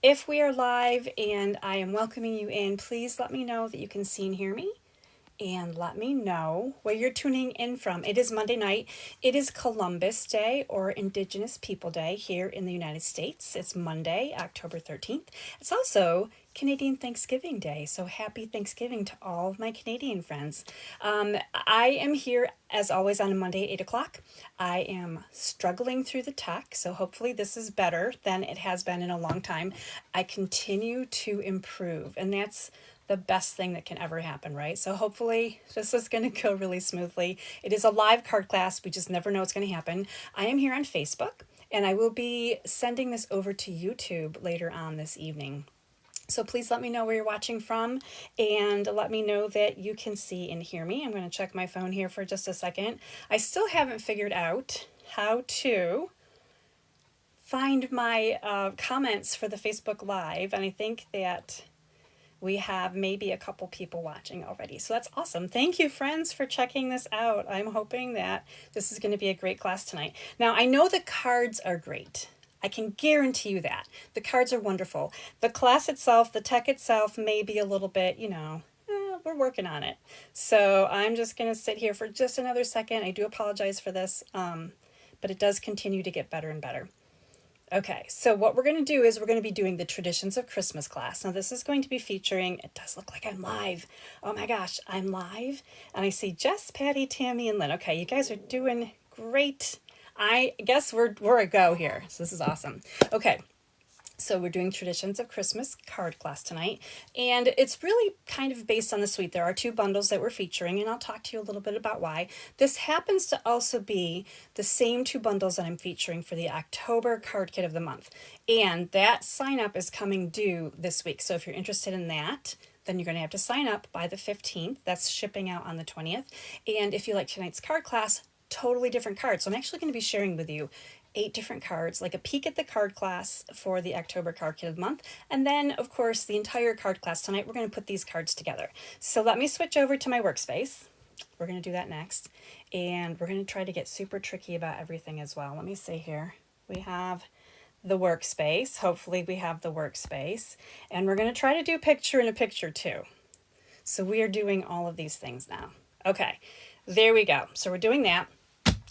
If we are live and I am welcoming you in, please let me know that you can see and hear me. And let me know where you're tuning in from. It is Monday night. It is Columbus Day or Indigenous People Day here in the United States. It's Monday, October 13th. It's also Canadian Thanksgiving Day. So happy Thanksgiving to all of my Canadian friends. I am here as always on a Monday at 8 o'clock. I am struggling through the tech, so hopefully this is better than it has been in a long time. I continue to improve, and that's the best thing that can ever happen, right? So hopefully this is going to go really smoothly. It is a live card class. We just never know what's going to happen. I am here on Facebook, and I will be sending this over to YouTube later on this evening. So please let me know where you're watching from, and let me know that you can see and hear me. I'm going to check my phone here for just a second. I still haven't figured out how to find my comments for the Facebook Live, and I think that we have maybe a couple people watching already. So that's awesome. Thank you, friends, for checking this out. I'm hoping that this is going to be a great class tonight. Now, I know the cards are great. I can guarantee you that. The cards are wonderful. The class itself, the tech itself may be a little bit, we're working on it. So I'm just going to sit here for just another second. I do apologize for this, but it does continue to get better and better. Okay, so what we're going to do is we're going to be doing the Traditions of Christmas class. Now this is going to be featuring, it does look like I'm live. Oh my gosh, I'm live. And I see Jess, Patty, Tammy, and Lynn. Okay, you guys are doing great. I guess we're a go here. So this is awesome. Okay. So we're doing Traditions of Christmas card class tonight, and it's really kind of based on the suite. There are two bundles that we're featuring, and I'll talk to you a little bit about why. This happens to also be the same two bundles that I'm featuring for the October card kit of the month, and that sign up is coming due this week. So if you're interested in that, then you're going to have to sign up by the 15th. That's shipping out on the 20th. And if you like tonight's card class, totally different cards. So I'm actually going to be sharing with you 8 different cards, like a peek at the card class for the October card kit of the month. And then, of course, the entire card class tonight, we're going to put these cards together. So let me switch over to my workspace. We're going to do that next. And we're going to try to get super tricky about everything as well. Let me see here. We have the workspace. Hopefully we have the workspace. And we're going to try to do picture in a picture too. So we are doing all of these things now. Okay, there we go. So we're doing that.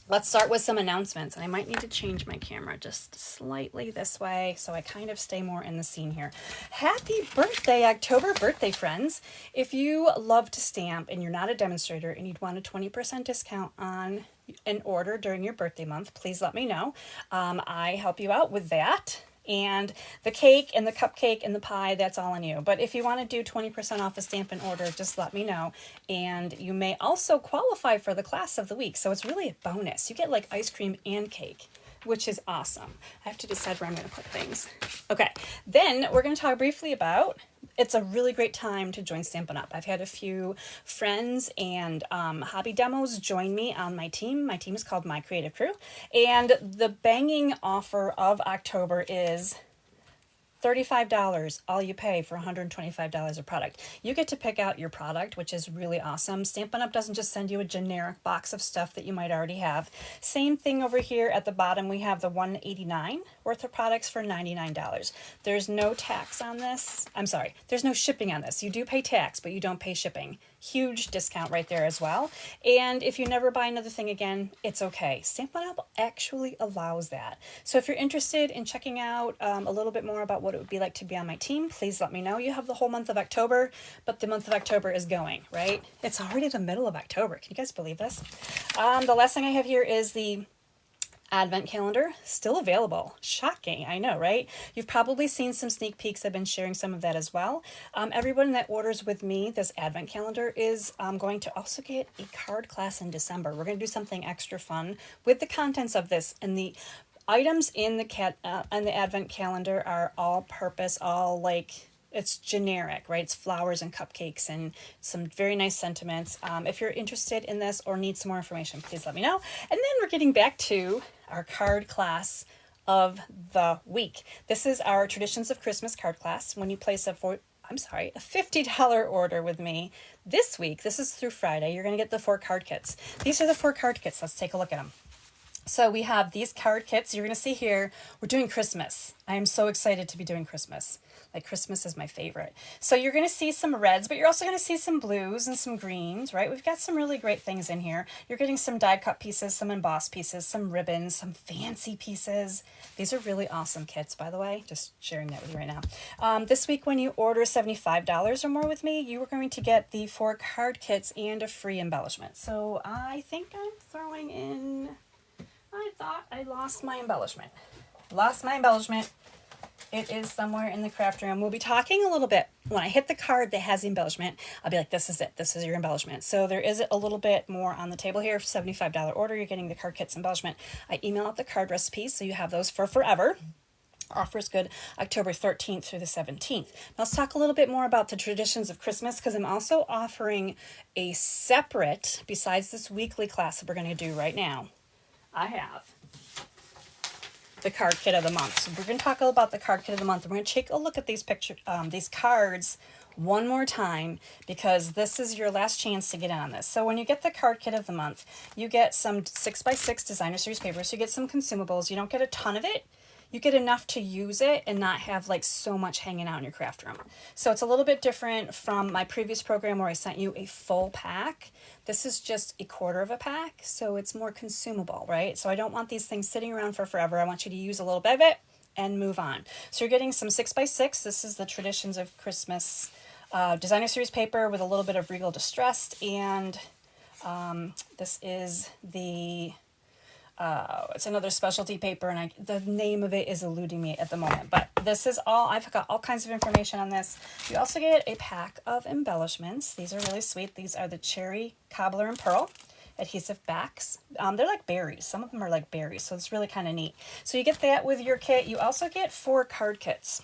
Let's start with some announcements, and I might need to change my camera just slightly this way so I kind of stay more in the scene here. Happy birthday, October birthday, friends. If you love to stamp and you're not a demonstrator and you'd want a 20% discount on an order during your birthday month, please let me know. I help you out with that. And the cake and the cupcake and the pie, that's all on you. But if you want to do 20% off a Stampin' order, just let me know. And you may also qualify for the class of the week. So it's really a bonus. You get like ice cream and cake, which is awesome. I have to decide where I'm going to put things. Okay, then we're going to talk briefly about, it's a really great time to join Stampin' Up. I've had a few friends and hobby demos join me on my team. My team is called My Creative Crew. And the banging offer of October is $35, all you pay for $125 of product. You get to pick out your product, which is really awesome. Stampin' Up! Doesn't just send you a generic box of stuff that you might already have. Same thing over here at the bottom, we have the $189 worth of products for $99. There's no tax on this. I'm sorry, there's no shipping on this. You do pay tax, but you don't pay shipping. Huge discount right there as well. And if you never buy another thing again, it's okay. Stampin' Up! Actually allows that. So if you're interested in checking out a little bit more about what it would be like to be on my team, please let me know. You have the whole month of October, but the month of October is going, right? It's already the middle of October. Can you guys believe this? The last thing I have here is the Advent calendar, still available. Shocking, I know, right? You've probably seen some sneak peeks. I've been sharing some of that as well. Everyone that orders with me this Advent calendar is going to also get a card class in December. We're going to do something extra fun with the contents of this, and the items in the Advent calendar are all purpose, all like, it's generic, right? It's flowers and cupcakes and some very nice sentiments. If you're interested in this or need some more information, please let me know. And then we're getting back to our card class of the week. This is our Traditions of Christmas card class. When you place a $50 order with me this week, this is through Friday, you're going to get the 4 card kits. These are the 4 card kits. Let's take a look at them. So we have these card kits. You're going to see here, we're doing Christmas. I am so excited to be doing Christmas. Like Christmas is my favorite. So you're going to see some reds, but you're also going to see some blues and some greens, right? We've got some really great things in here. You're getting some die cut pieces, some embossed pieces, some ribbons, some fancy pieces. These are really awesome kits, by the way. Just sharing that with you right now. This week when you order $75 or more with me, you are going to get the 4 card kits and a free embellishment. So I think I'm throwing in... I thought I lost my embellishment. Lost my embellishment. It is somewhere in the craft room. We'll be talking a little bit. When I hit the card that has the embellishment, I'll be like, this is it. This is your embellishment. So there is a little bit more on the table here. $75 order. You're getting the card kits embellishment. I email out the card recipes, so you have those for forever. Offer is good October 13th through the 17th. Now let's talk a little bit more about the traditions of Christmas, because I'm also offering a separate, besides this weekly class that we're going to do right now, I have the card kit of the month. So we're going to talk about the card kit of the month. We're going to take a look at these these cards one more time, because this is your last chance to get in on this. So when you get the card kit of the month, you get some 6x6 designer series paper. So you get some consumables. You don't get a ton of it. You get enough to use it and not have like so much hanging out in your craft room. So it's a little bit different from my previous program where I sent you a full pack. This is just a quarter of a pack, so it's more consumable, right? So I don't want these things sitting around for forever. I want you to use a little bit of it and move on. So you're getting some 6x6. This is the Traditions of Christmas designer series paper with a little bit of Regal Distressed, and this is the it's another specialty paper, and the name of it is eluding me at the moment, but this is all. I've got all kinds of information on this. You also get a pack of embellishments. These are really sweet. These are the Cherry, Cobbler, and Pearl adhesive backs. They're like berries. Some of them are like berries, so it's really kind of neat. So you get that with your kit. You also get 4 card kits.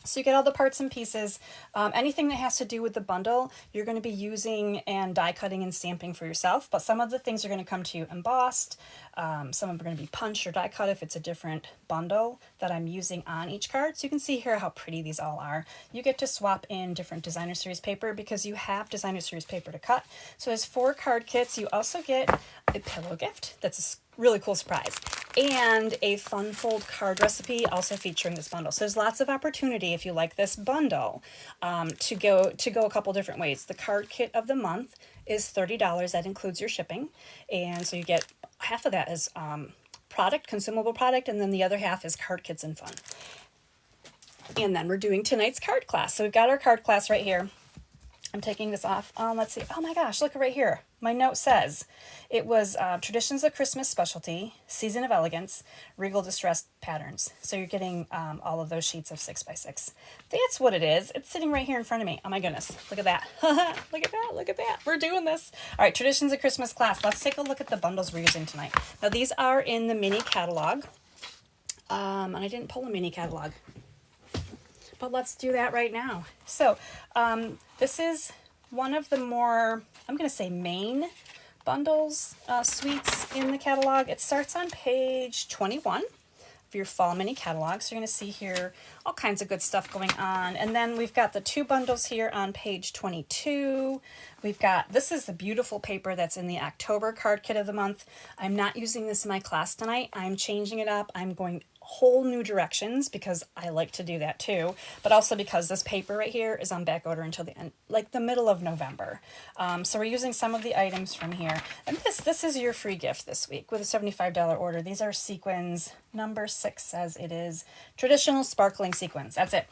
So you get all the parts and pieces. Anything that has to do with the bundle, you're going to be using and die cutting and stamping for yourself. But some of the things are going to come to you embossed. Some of them are going to be punched or die cut if it's a different bundle that I'm using on each card. So you can see here how pretty these all are. You get to swap in different designer series paper because you have designer series paper to cut. So there's 4 card kits. You also get a pillow gift. That's a really cool surprise. And a fun fold card recipe also featuring this bundle. So there's lots of opportunity if you like this bundle to go a couple different ways. The card kit of the month is $30. That includes your shipping. And so you get half of that as product, consumable product, and then the other half is card kits and fun. And then we're doing tonight's card class. So we've got our card class right here. I'm taking this off. Let's see. Oh my gosh, look right here. My note says it was Traditions of Christmas Specialty, Season of Elegance, Regal Distressed Patterns. So you're getting all of those sheets of 6x6. That's what it is. It's sitting right here in front of me. Oh my goodness. Look at that. Look at that. Look at that. We're doing this. All right, Traditions of Christmas class. Let's take a look at the bundles we're using tonight. Now these are in the mini catalog. And I didn't pull a mini catalog, but let's do that right now. So this is one of the more, I'm going to say Maine bundles, suites in the catalog. It starts on page 21 of your fall mini catalog. So you're going to see here all kinds of good stuff going on. And then we've got the 2 bundles here on page 22. We've got, this is the beautiful paper that's in the October card kit of the month. I'm not using this in my class tonight. I'm changing it up. I'm going whole new directions because I like to do that too, but also because this paper right here is on back order until the end, like the middle of November. So we're using some of the items from here, and this is your free gift this week with a $75 order. These are sequins. Number 6 says it is traditional sparkling sequins. That's it.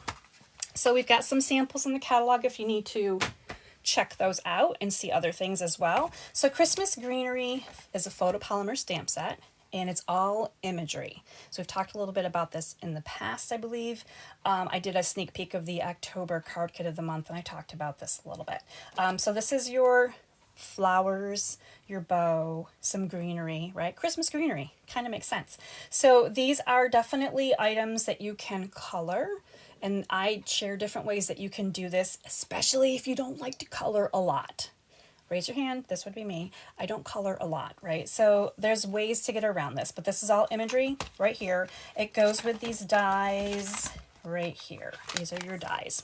So we've got some samples in the catalog if you need to check those out and see other things as well. So Christmas Greenery is a photopolymer stamp set, and it's all imagery. So we've talked a little bit about this in the past, I believe. I did a sneak peek of the October card kit of the month, and I talked about this a little bit. So this is your flowers, your bow, some greenery, right? Christmas greenery, kind of makes sense. So these are definitely items that you can color, and I share different ways that you can do this, especially if you don't like to color a lot. Raise your hand. This would be me. I don't color a lot, right? So there's ways to get around this, but this is all imagery right here. It goes with these dies right here. These are your dies.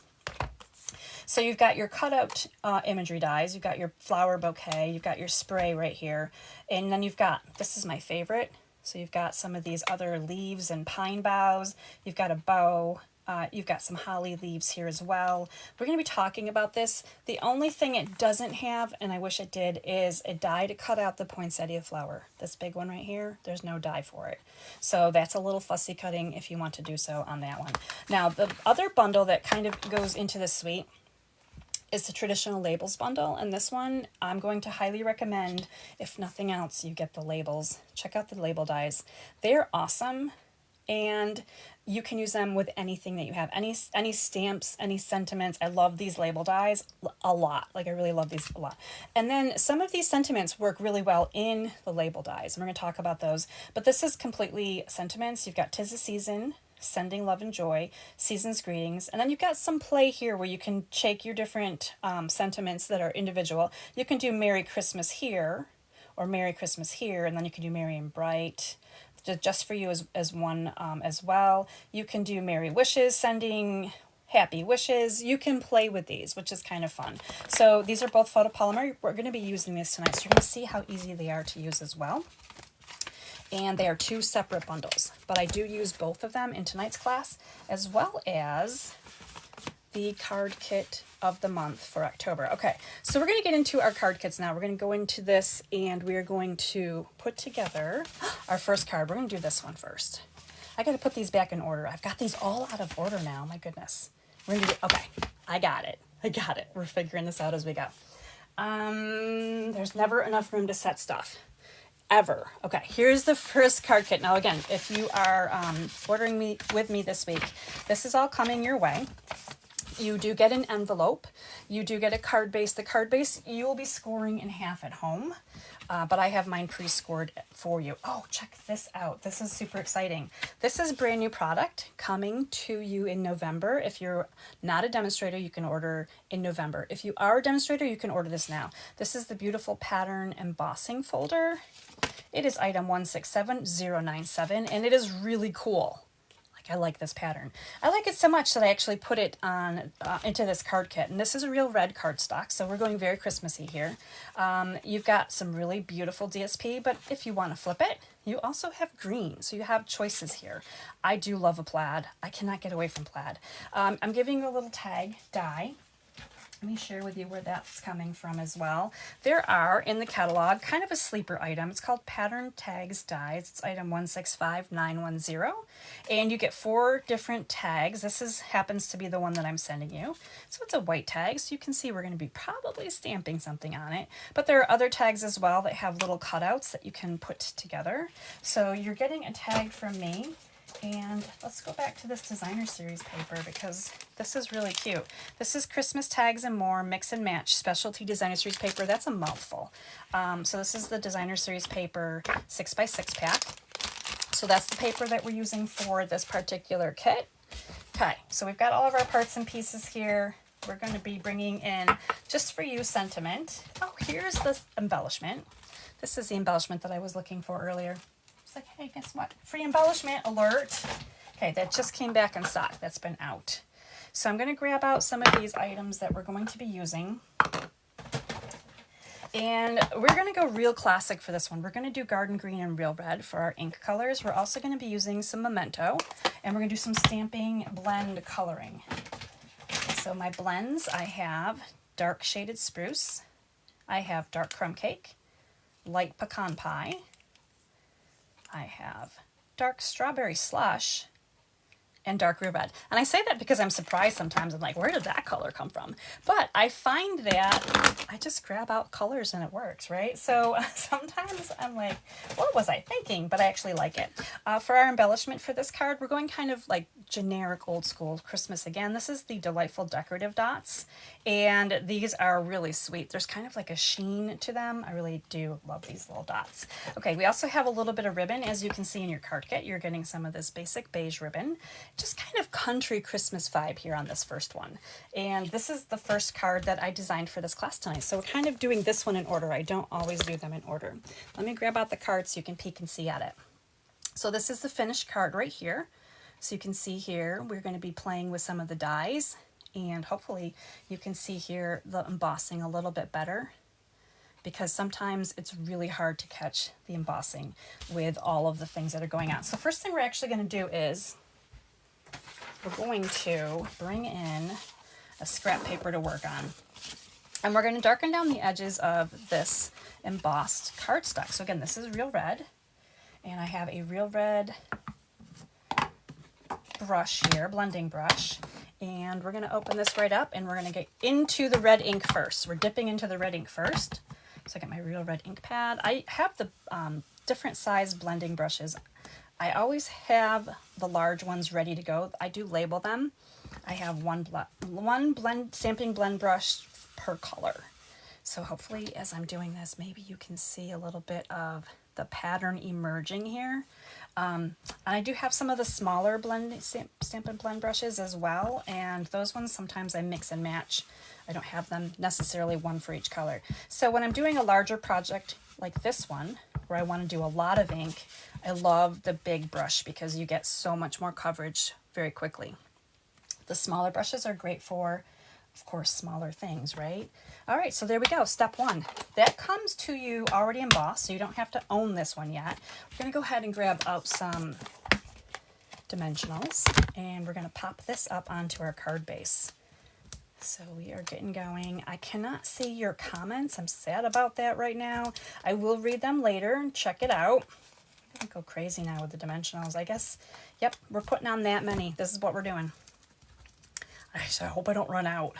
So you've got your cutout imagery dies. You've got your flower bouquet. You've got your spray right here. And then you've got, this is my favorite, So you've got some of these other leaves and pine boughs. You've got a bow. You've got some holly leaves here as well. We're going to be talking about this. The only thing it doesn't have, and I wish it did, is a die to cut out the poinsettia flower. This big one right here, there's no die for it. So that's a little fussy cutting if you want to do so on that one. Now, the other bundle that kind of goes into this suite is the traditional labels bundle, and this one I'm going to highly recommend. If nothing else, you get the labels. Check out the label dies. They're awesome, and you can use them with anything that you have, any stamps, any sentiments. I love these label dies a lot. Like, I really love these a lot. And then some of these sentiments work really well in the label dies, and we're going to talk about those. But this is completely sentiments. You've got 'Tis the Season, Sending Love and Joy, Season's Greetings, and then you've got some play here where you can take your different sentiments that are individual. You can do Merry Christmas here, or Merry Christmas here, and then you can do Merry and Bright, just for you as one as well. You can do Merry Wishes, sending happy wishes. You can play with these, which is kind of fun. So these are both photopolymer. We're going to be using these tonight, so you're going to see how easy they are to use as well. And they are two separate bundles, but I do use both of them in tonight's class, as well as the card kit of the month for October. Okay, so we're going to get into our card kits now. We're going to go into this, and we are going to put together our first card. We're going to do this one first. I got to put these back in order. I've got these all out of order now. My goodness. We're going to do, okay, I got it. We're figuring this out as we go. There's never enough room to set stuff. Ever. Okay, here's the first card kit. Now again, if you are ordering with me this week, this is all coming your way. You do get an envelope. You do get a card base. The card base you will be scoring in half at home, but I have mine pre-scored for you. Oh, check this out. This is super exciting. This is brand new product coming to you in November. If you're not a demonstrator, you can order in November. If you are a demonstrator, you can order this now. This is the beautiful pattern embossing folder. It is item 167097, and it is really cool. I like this pattern. I like it so much that I actually put it on into this card kit. And this is a real red cardstock, so we're going very Christmassy here. You've got some really beautiful DSP, but if you want to flip it, you also have green. So you have choices here. I do love a plaid. I cannot get away from plaid. I'm giving you a little tag die. Let me share with you where that's coming from as well. There are, in the catalog, kind of a sleeper item. It's called Pattern Tags Dies. It's item 165910. And you get 4 different tags. This happens to be the one that I'm sending you. So it's a white tag, so you can see we're going to be probably stamping something on it. But there are other tags as well that have little cutouts that you can put together. So you're getting a tag from me. And let's go back to this designer series paper because this is really cute. This is Christmas Tags and More Mix and Match Specialty Designer Series paper. That's a mouthful. So this is the designer series paper 6x6 pack. So that's the paper that we're using for this particular kit. Okay, so we've got all of our parts and pieces here. We're going to be bringing in, just for you, sentiment. Oh, here's this embellishment. This is the embellishment that I was looking for earlier. It's like, hey, guess what? Free embellishment alert. Okay, that just came back in stock. That's been out. So I'm going to grab out some of these items that we're going to be using. And we're going to go real classic for this one. We're going to do garden green and real red for our ink colors. We're also going to be using some Memento, and we're going to do some stamping blend coloring. So my blends, I have dark shaded spruce. I have dark crumb cake, light pecan pie. I have dark strawberry slush and dark real red. And I say that because I'm surprised sometimes. I'm like, where did that color come from? But I find that I just grab out colors and it works, right? So sometimes I'm like, what was I thinking? But I actually like it. For our embellishment for this card, we're going kind of like generic old school Christmas again. This is the Delightful Decorative Dots. And these are really sweet. There's kind of like a sheen to them. I really do love these little dots. Okay, we also have a little bit of ribbon. As you can see in your card kit, you're getting some of this basic beige ribbon. Just kind of country Christmas vibe here on this first one. And this is the first card that I designed for this class tonight. So we're kind of doing this one in order. I don't always do them in order. Let me grab out the card so you can peek and see at it. So this is the finished card right here. So you can see here, we're going to be playing with some of the dies, and hopefully you can see here the embossing a little bit better. because sometimes it's really hard to catch the embossing with all of the things that are going on. So first thing we're actually going to do is we're going to bring in a scrap paper to work on. And we're going to darken down the edges of this embossed cardstock. So again, this is real red. And I have a real red brush here, blending brush. And we're going to open this right up and we're going to get into the red ink first. We're dipping into the red ink first. So I got my real red ink pad. I have the different size blending brushes. I always have the large ones ready to go. I do label them. I have one stamping blend brush per color. So hopefully as I'm doing this, maybe you can see a little bit of the pattern emerging here. And I do have some of the smaller Stampin' Blend brushes as well, and those ones sometimes I mix and match. I don't have them necessarily one for each color. So when I'm doing a larger project like this one, where I want to do a lot of ink, I love the big brush because you get so much more coverage very quickly. The smaller brushes are great for, of course, smaller things, right? All right, so there we go, step one. That comes to you already embossed, so you don't have to own this one yet. We're gonna go ahead and grab out some dimensionals, and we're gonna pop this up onto our card base. So we are getting going. I cannot see your comments. I'm sad about that right now. I will read them later and check it out. I'm gonna go crazy now with the dimensionals. I guess, yep, we're putting on that many. This is what we're doing. I hope I don't run out.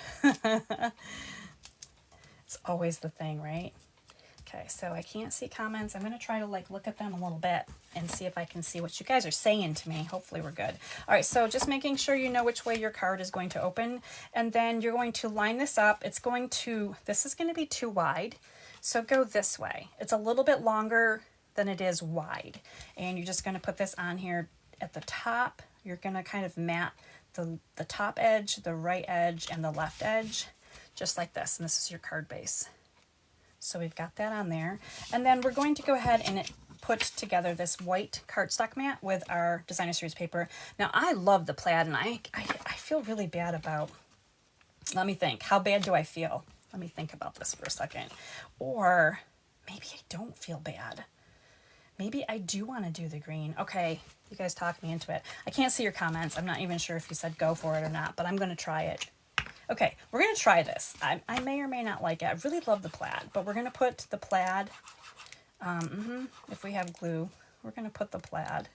It's always the thing, right? Okay, so I can't see comments. I'm going to try to look at them a little bit and see if I can see what you guys are saying to me. Hopefully we're good. All right, so just making sure you know which way your card is going to open, and then you're going to line this up. This is going to be too wide, so go this way. It's a little bit longer than it is wide, and you're just going to put this on here at the top. You're going to kind of mat the top edge, the right edge, and the left edge, just like this. And this is your card base. So we've got that on there. And then we're going to go ahead and put together this white cardstock mat with our designer series paper. Now I love the plaid, and I feel really bad about, let me think, how bad do I feel? Let me think about this for a second. Or maybe I don't feel bad. Maybe I do want to do the green. Okay, you guys talked me into it. I can't see your comments. I'm not even sure if you said go for it or not, but I'm going to try it. Okay, we're going to try this. I may or may not like it. I really love the plaid, but we're going to put the plaid, if we have glue, we're going to put the plaid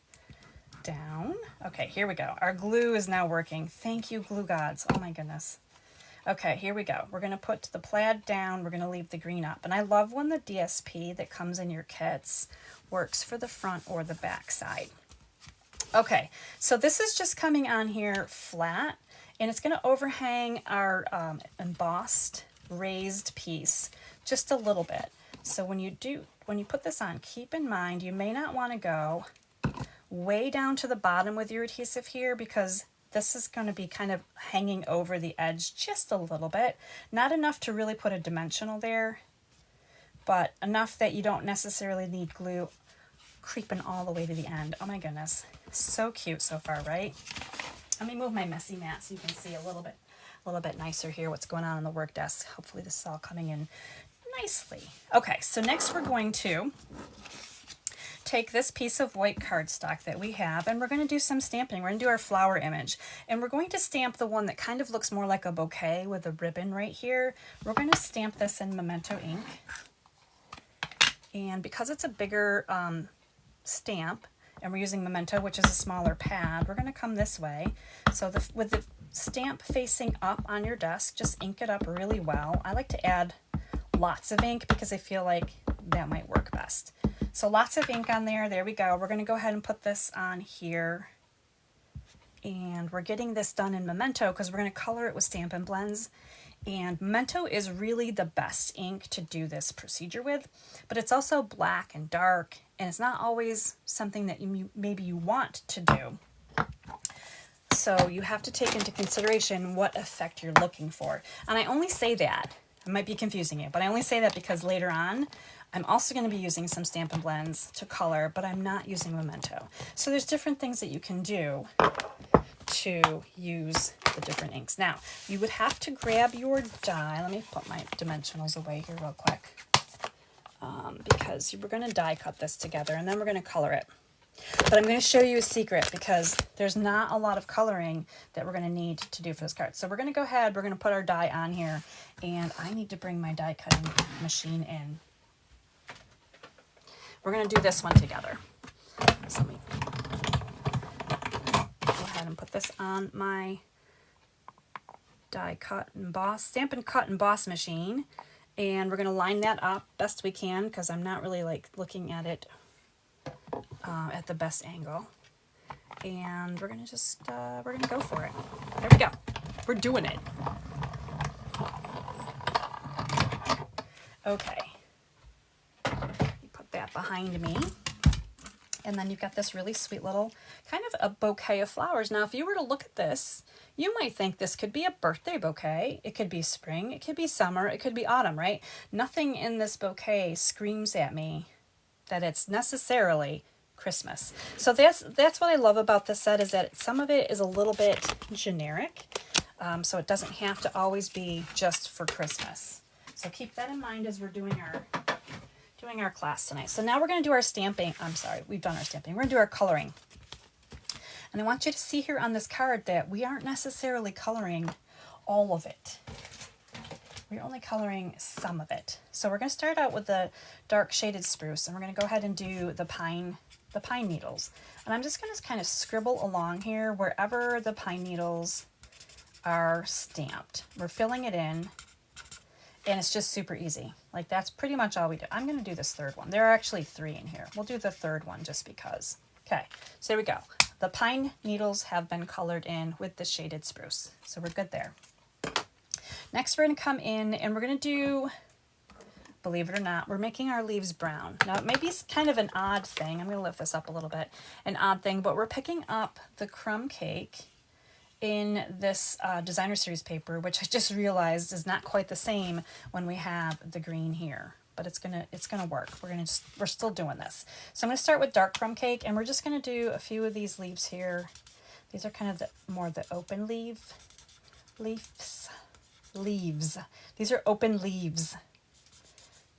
down. Okay, here we go. Our glue is now working. Thank you, glue gods. Oh my goodness. Okay, here we go. We're going to put the plaid down. We're going to leave the green up. And I love when the DSP that comes in your kits works for the front or the back side. Okay, so this is just coming on here flat, and it's going to overhang our embossed raised piece just a little bit. So when you put this on, keep in mind you may not want to go way down to the bottom with your adhesive here, because this is going to be kind of hanging over the edge just a little bit. Not enough to really put a dimensional there, but enough that you don't necessarily need glue creeping all the way to the end. Oh my goodness. So cute so far, right? Let me move my messy mat so you can see a little bit nicer here what's going on the work desk. Hopefully this is all coming in nicely. Okay, so next we're going to take this piece of white cardstock that we have, and we're going to do some stamping. We're going to do our flower image, and we're going to stamp the one that kind of looks more like a bouquet with a ribbon right here. We're going to stamp this in Memento ink, and because it's a bigger stamp, and we're using Memento, which is a smaller pad, we're going to come this way. So with the stamp facing up on your desk, just ink it up really well. I like to add lots of ink because I feel like that might work best. So lots of ink on there. There we go. We're going to go ahead and put this on here. And we're getting this done in Memento because we're going to color it with Stampin' Blends. And Memento is really the best ink to do this procedure with, but it's also black and dark, and it's not always something that maybe you want to do. So you have to take into consideration what effect you're looking for. And I only say that, I might be confusing you, but I only say that because later on, I'm also going to be using some Stampin' Blends to color, but I'm not using Memento. So there's different things that you can do to use the different inks. Now, you would have to grab your die. Let me put my dimensionals away here real quick. because we're going to die cut this together and then we're going to color it. But I'm going to show you a secret because there's not a lot of coloring that we're going to need to do for this card. So we're going to go ahead, we're going to put our die on here, and I need to bring my die cutting machine in. We're going to do this one together. So let me go ahead and put this on my die cut and emboss, Stampin' Cut and Emboss machine. And we're going to line that up best we can because I'm not really like looking at it at the best angle. And we're going to just, we're going to go for it. There we go. We're doing it. Okay. You put that behind me. And then you've got this really sweet little kind of a bouquet of flowers. Now, if you were to look at this, you might think this could be a birthday bouquet. It could be spring. It could be summer. It could be autumn, right? Nothing in this bouquet screams at me that it's necessarily Christmas. So that's what I love about this set, is that some of it is a little bit generic. So it doesn't have to always be just for Christmas. So keep that in mind as we're doing our class tonight. So now we're going to do our stamping. I'm sorry, we've done our stamping. We're going to do our coloring. And I want you to see here on this card that we aren't necessarily coloring all of it. We're only coloring some of it. So we're going to start out with the dark shaded spruce, and we're going to go ahead and do the pine needles. And I'm just going to kind of scribble along here wherever the pine needles are stamped. We're filling it in, and it's just super easy. Like, that's pretty much all we do. I'm going to do this third one. There are actually 3 in here. We'll do the third one just because. Okay, so here we go. The pine needles have been colored in with the shaded spruce. So we're good there. Next, we're going to come in and we're going to do, believe it or not, we're making our leaves brown. Now, it may be kind of an odd thing. I'm going to lift this up a little bit. An odd thing, but we're picking up the crumb cake in this designer series paper, which I just realized is not quite the same when we have the green here, but it's gonna work. We're still doing this. So I'm gonna start with dark crumb cake, and we're just gonna do a few of these leaves here. These are kind of more the open leaves. These are open leaves.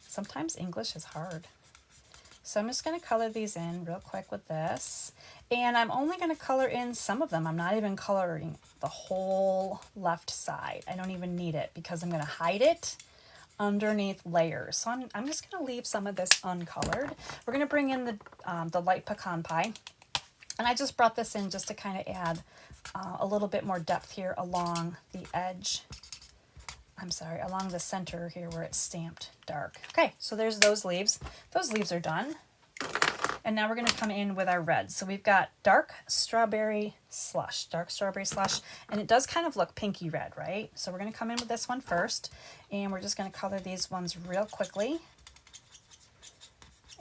Sometimes English is hard. So I'm just going to color these in real quick with this. And I'm only going to color in some of them. I'm not even coloring the whole left side. I don't even need it because I'm going to hide it underneath layers. So I'm just going to leave some of this uncolored. We're going to bring in the light pecan pie. And I just brought this in just to kind of add a little bit more depth here along the edge. I'm sorry, along the center here where it's stamped dark. Okay, so there's those leaves. Those leaves are done. And now we're going to come in with our red. So we've got dark strawberry slush, and it does kind of look pinky red, right? So we're going to come in with this one first, and we're just going to color these ones real quickly.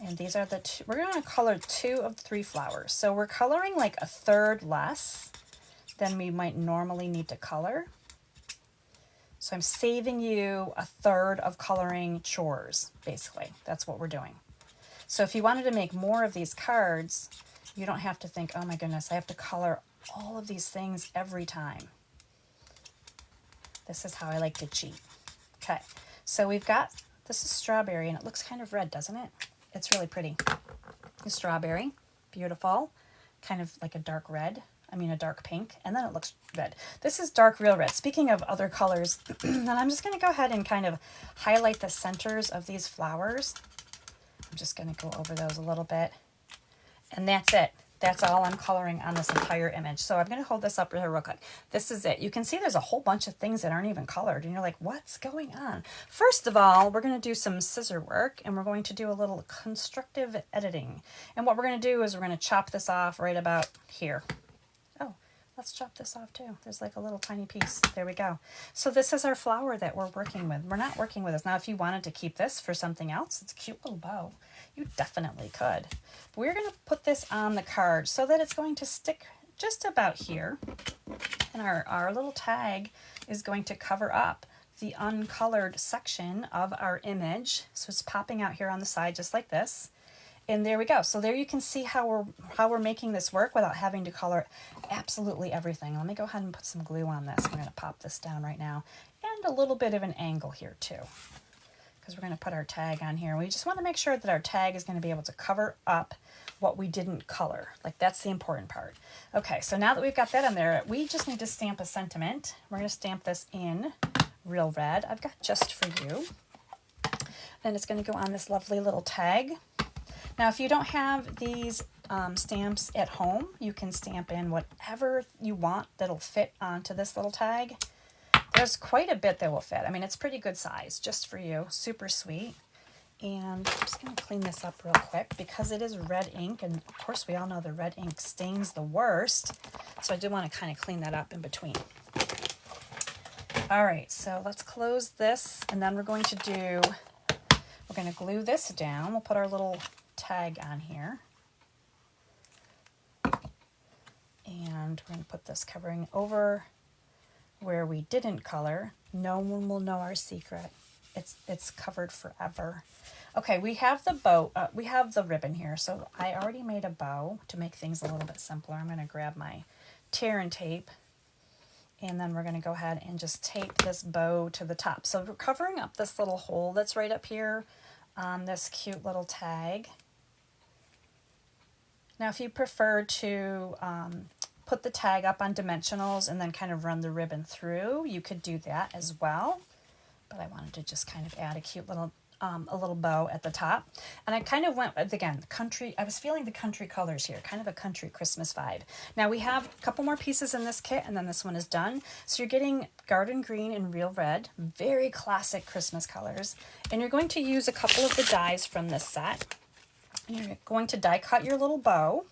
And these are the two, we're going to color 2 of 3 flowers. So we're coloring like a third less than we might normally need to color. So I'm saving you a third of coloring chores, basically. That's what we're doing. So if you wanted to make more of these cards, you don't have to think, oh my goodness, I have to color all of these things every time. This is how I like to cheat. Okay, so we've got, this is strawberry, and it looks kind of red, doesn't it? It's really pretty. The strawberry, beautiful, kind of like a dark red. I mean a dark pink, and then it looks red. This is dark real red. Speaking of other colors, then I'm just going to go ahead and kind of highlight the centers of these flowers. I'm just going to go over those a little bit, and that's it. That's all I'm coloring on this entire image. So I'm going to hold this up here real quick. This is it. You can see there's a whole bunch of things that aren't even colored, and you're like, what's going on? First of all, we're going to do some scissor work, and we're going to do a little constructive editing. And what we're going to do is we're going to chop this off right about here. Oh, let's chop this off too. There's like a little tiny piece. There we go. So this is our flower that we're working with. We're not working with this. Now, if you wanted to keep this for something else, it's a cute little bow. You definitely could. But we're going to put this on the card so that it's going to stick just about here. And our little tag is going to cover up the uncolored section of our image. So it's popping out here on the side just like this. And there we go. So there you can see how we're making this work without having to color absolutely everything. Let me go ahead and put some glue on this. I'm going to pop this down right now. And a little bit of an angle here too. because we're going to put our tag on here. We just want to make sure that our tag is going to be able to cover up what we didn't color. Like, that's the important part. Okay, so now that we've got that on there, we just need to stamp a sentiment. We're going to stamp this in Real Red. I've got Just For You. Then it's going to go on this lovely little tag. Now, if you don't have these stamps at home, you can stamp in whatever you want that'll fit onto this little tag. There's quite a bit that will fit. I mean, it's pretty good size, Just For You. Super sweet. And I'm just going to clean this up real quick because it is red ink. And of course, we all know the red ink stains the worst. So I do want to kind of clean that up in between. All right, so let's close this. And then we're going to glue this down. We'll put our little tag on here. And we're going to put this covering over where we didn't color. No one will know our secret. It's covered forever. Okay, we have the bow, we have the ribbon here. So I already made a bow to make things a little bit simpler. I'm going to grab my tear and tape, and then we're going to go ahead and just tape this bow to the top. So we're covering up this little hole that's right up here on this cute little tag. Now, if you prefer to put the tag up on dimensionals and then kind of run the ribbon through, you could do that as well. But I wanted to just kind of add a cute little a little bow at the top. And I kind of went with, again, country. I was feeling the country colors here, kind of a country Christmas vibe. Now we have a couple more pieces in this kit, and then this one is done. So you're getting Garden Green and Real Red, very classic Christmas colors. And you're going to use a couple of the dies from this set. And you're going to die cut your little bow,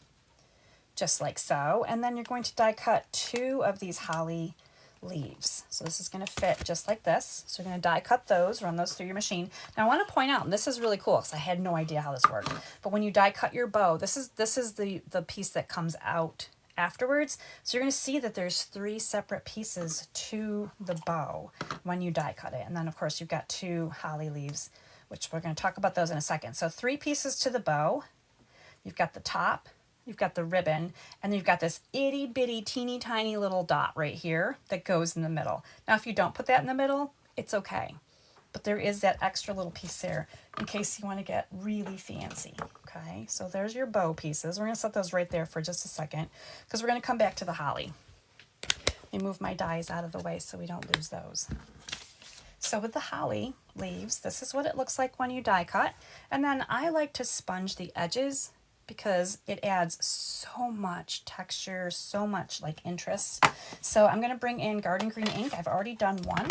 just like so. And then you're going to die cut 2 of these holly leaves. So this is going to fit just like this. So you're going to die cut those, run those through your machine. Now I want to point out, and this is really cool because I had no idea how this worked, but when you die cut your bow, this is the piece that comes out afterwards. So you're going to see that there's 3 separate pieces to the bow when you die cut it. And then of course you've got 2 holly leaves, which we're going to talk about those in a second. So 3 pieces to the bow. You've got the top, you've got the ribbon, and then you've got this itty bitty teeny tiny little dot right here that goes in the middle. Now, if you don't put that in the middle, it's okay. But there is that extra little piece there in case you want to get really fancy. Okay, so there's your bow pieces. We're going to set those right there for just a second because we're going to come back to the holly. Let me move my dies out of the way so we don't lose those. So with the holly leaves, this is what it looks like when you die cut. And then I like to sponge the edges because it adds so much texture, so much like interest. So I'm going to bring in Garden Green ink. I've already done one.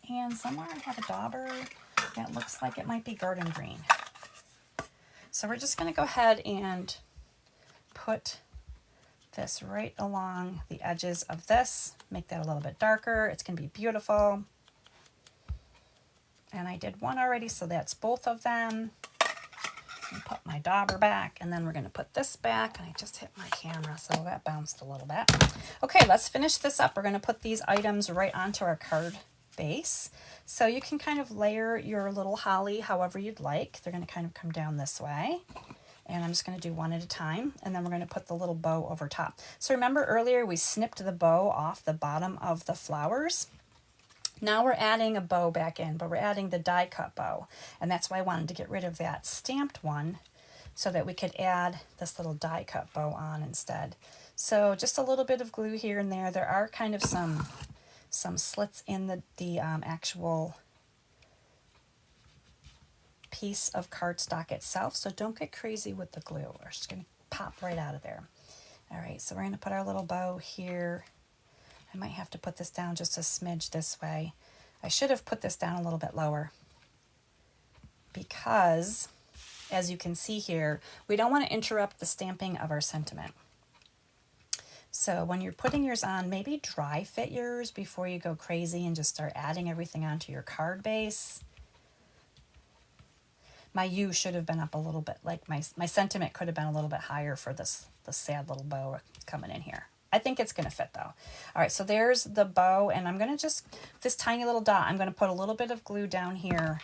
And somewhere I have a dauber that looks like it might be Garden Green. So we're just going to go ahead and put this right along the edges of this. Make that a little bit darker. It's going to be beautiful. And I did one already, so that's both of them. And put my dauber back, and then we're going to put this back, and I just hit my camera, so that bounced a little bit. Okay, let's finish this up. We're going to put these items right onto our card base. So you can kind of layer your little holly however you'd like. They're going to kind of come down this way. And I'm just going to do one at a time, and then we're going to put the little bow over top. So remember earlier we snipped the bow off the bottom of the flowers? Now we're adding a bow back in, but we're adding the die cut bow. And that's why I wanted to get rid of that stamped one so that we could add this little die cut bow on instead. So just a little bit of glue here and there. There are kind of some slits in the actual piece of cardstock itself. So don't get crazy with the glue. We're just going to pop right out of there. All right, so we're going to put our little bow here. I might have to put this down just a smidge this way. I should have put this down a little bit lower because, as you can see here, we don't want to interrupt the stamping of our sentiment. So when you're putting yours on, maybe dry fit yours before you go crazy and just start adding everything onto your card base. My U should have been up a little bit, like my sentiment could have been a little bit higher for the sad little bow coming in here. I think it's going to fit though. All right, so there's the bow, and I'm going to just, this tiny little dot, I'm going to put a little bit of glue down here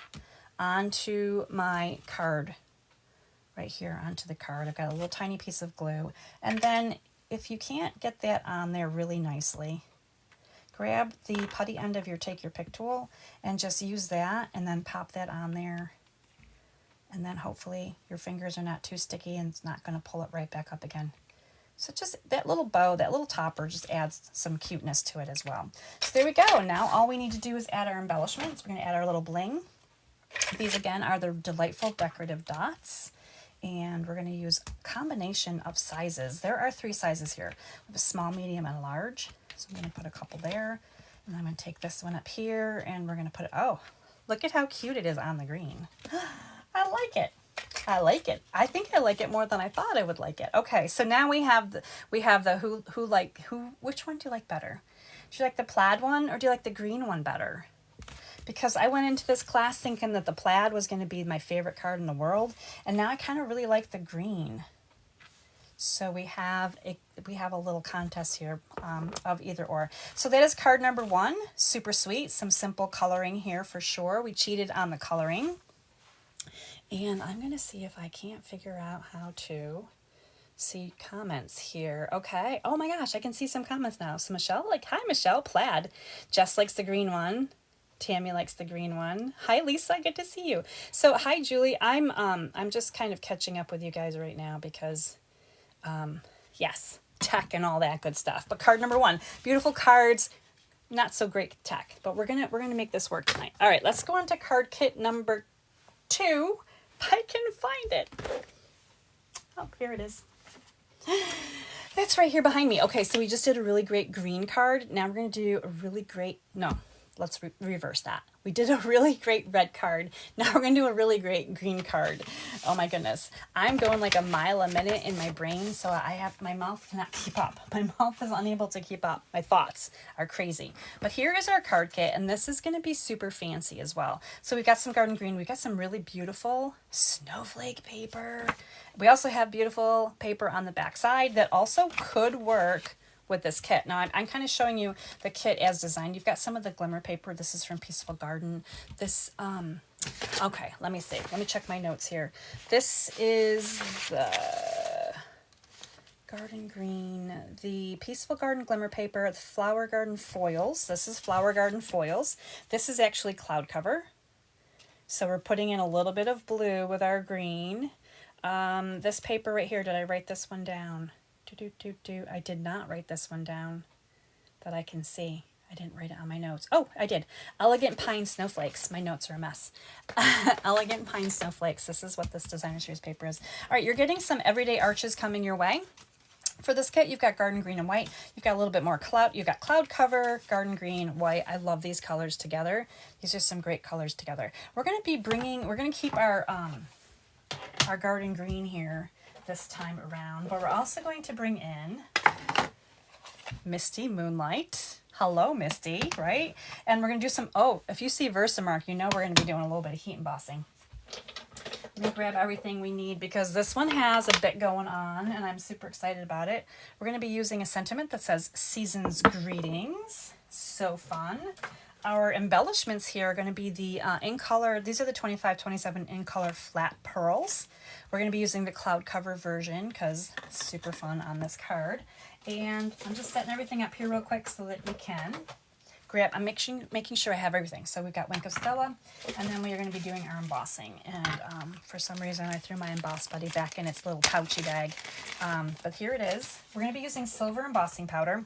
onto my card, right here onto the card. I've got a little tiny piece of glue. And then if you can't get that on there really nicely, grab the putty end of your take your pick tool and just use that and then pop that on there. And then hopefully your fingers are not too sticky and it's not going to pull it right back up again. So just that little bow, that little topper just adds some cuteness to it as well. So there we go. Now all we need to do is add our embellishments. We're going to add our little bling. These again are the delightful decorative dots. And we're going to use a combination of sizes. There are 3 sizes here. We have a small, medium, and a large. So I'm going to put a couple there. And I'm going to take this one up here and we're going to put it, oh, look at how cute it is on the green. I like it. I like it. I think I like it more than I thought I would like it. Okay, so now we have the which one do you like better? Do you like the plaid one or do you like the green one better? Because I went into this class thinking that the plaid was going to be my favorite card in the world, and now I kind of really like the green. So we have a little contest here of either or. So that is card number 1. Super sweet. Some simple coloring here for sure. We cheated on the coloring. And I'm going to see if I can't figure out how to see comments here. Okay. Oh my gosh, I can see some comments now. So Michelle, like, hi Michelle, plaid. Jess likes the green one. Tammy likes the green one. Hi Lisa, good to see you. So hi Julie, I'm just kind of catching up with you guys right now because yes, tech and all that good stuff. But card number 1, beautiful cards, not so great tech, but we're gonna make this work tonight. All right, let's go on to card kit number 2. If I can find it. Oh, here it is. That's right here behind me. Okay, so we just did a really great green card. Now we're going to do a really great, no, let's reverse that. We did a really great red card. Now we're going to do a really great green card. Oh my goodness. I'm going like a mile a minute in my brain, so my mouth cannot keep up. My mouth is unable to keep up. My thoughts are crazy. But here is our card kit, and this is going to be super fancy as well. So we've got some garden green. We've got some really beautiful snowflake paper. We also have beautiful paper on the back side that also could work with this kit. Now I'm kind of showing you the kit as designed. You've got some of the glimmer paper. This is from Peaceful Garden. This, okay, let me see. Let me check my notes here. This is the Garden Green, the Peaceful Garden glimmer paper, the Flower Garden foils. This is Flower Garden foils. This is actually cloud cover. So we're putting in a little bit of blue with our green. This paper right here, did I write this one down? I did not write this one down that I can see. I didn't write it on my notes. Oh, I did. Elegant Pine Snowflakes. My notes are a mess. Elegant Pine Snowflakes. This is what this designer series paper is. All right, you're getting some everyday arches coming your way. For this kit, you've got garden green and white. You've got a little bit more cloud. You've got cloud cover, garden green, white. I love these colors together. These are some great colors together. We're going to keep our garden green here this time around, but we're also going to bring in Misty Moonlight. Hello, Misty, right? And we're going to do some, oh, if you see Versamark, you know we're going to be doing a little bit of heat embossing. Let me grab everything we need because this one has a bit going on and I'm super excited about it. We're going to be using a sentiment that says Season's Greetings. So fun. Our embellishments here are going to be the in color, these are the 25-27 in color flat pearls. We're going to be using the cloud cover version because it's super fun on this card. And I'm just setting everything up here real quick so that you can grab, I'm making sure I have everything. So we've got Wink of Stella, and then we are going to be doing our embossing. And for some reason I threw my Emboss Buddy back in its little pouchy bag. But here it is. We're going to be using silver embossing powder.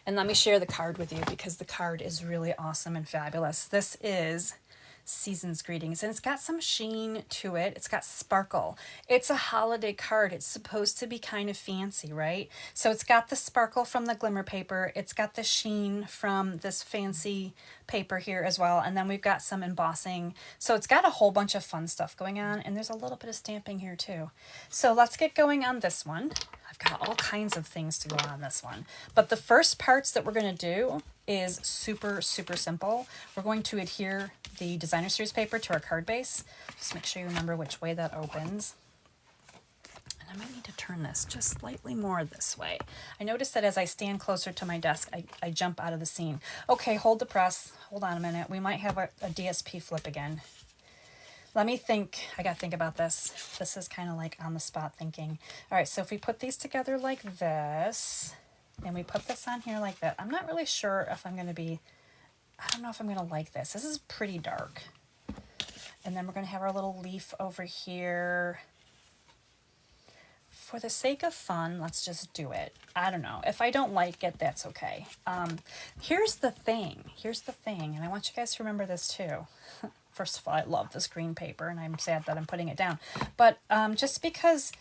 And let me share the card with you because the card is really awesome and fabulous. This is Season's Greetings, and it's got some sheen to it. It's got sparkle. It's a holiday card. It's supposed to be kind of fancy, right? So it's got the sparkle from the glimmer paper. It's got the sheen from this fancy paper here as well. And then we've got some embossing. So it's got a whole bunch of fun stuff going on, and there's a little bit of stamping here too. So let's get going on this one. I've got all kinds of things to go on this one. But the first parts that we're going to do is super, super simple. We're going to adhere the designer series paper to our card base. Just make sure you remember which way that opens. And I might need to turn this just slightly more this way. I noticed that as I stand closer to my desk, I jump out of the scene. Okay, hold the press. Hold on a minute. We might have a DSP flip again. Let me think. I got to think about this. This is kind of like on the spot thinking. All right, so if we put these together like this, And we put this on here like that. I'm not really sure if I'm going to be, I don't know if I'm going to like this. This is pretty dark. And then we're going to have our little leaf over here. For the sake of fun, let's just do it. I don't know. If I don't like it, that's okay. Here's the thing, and I want you guys to remember this too. First of all, I love this green paper, and I'm sad that I'm putting it down. But just because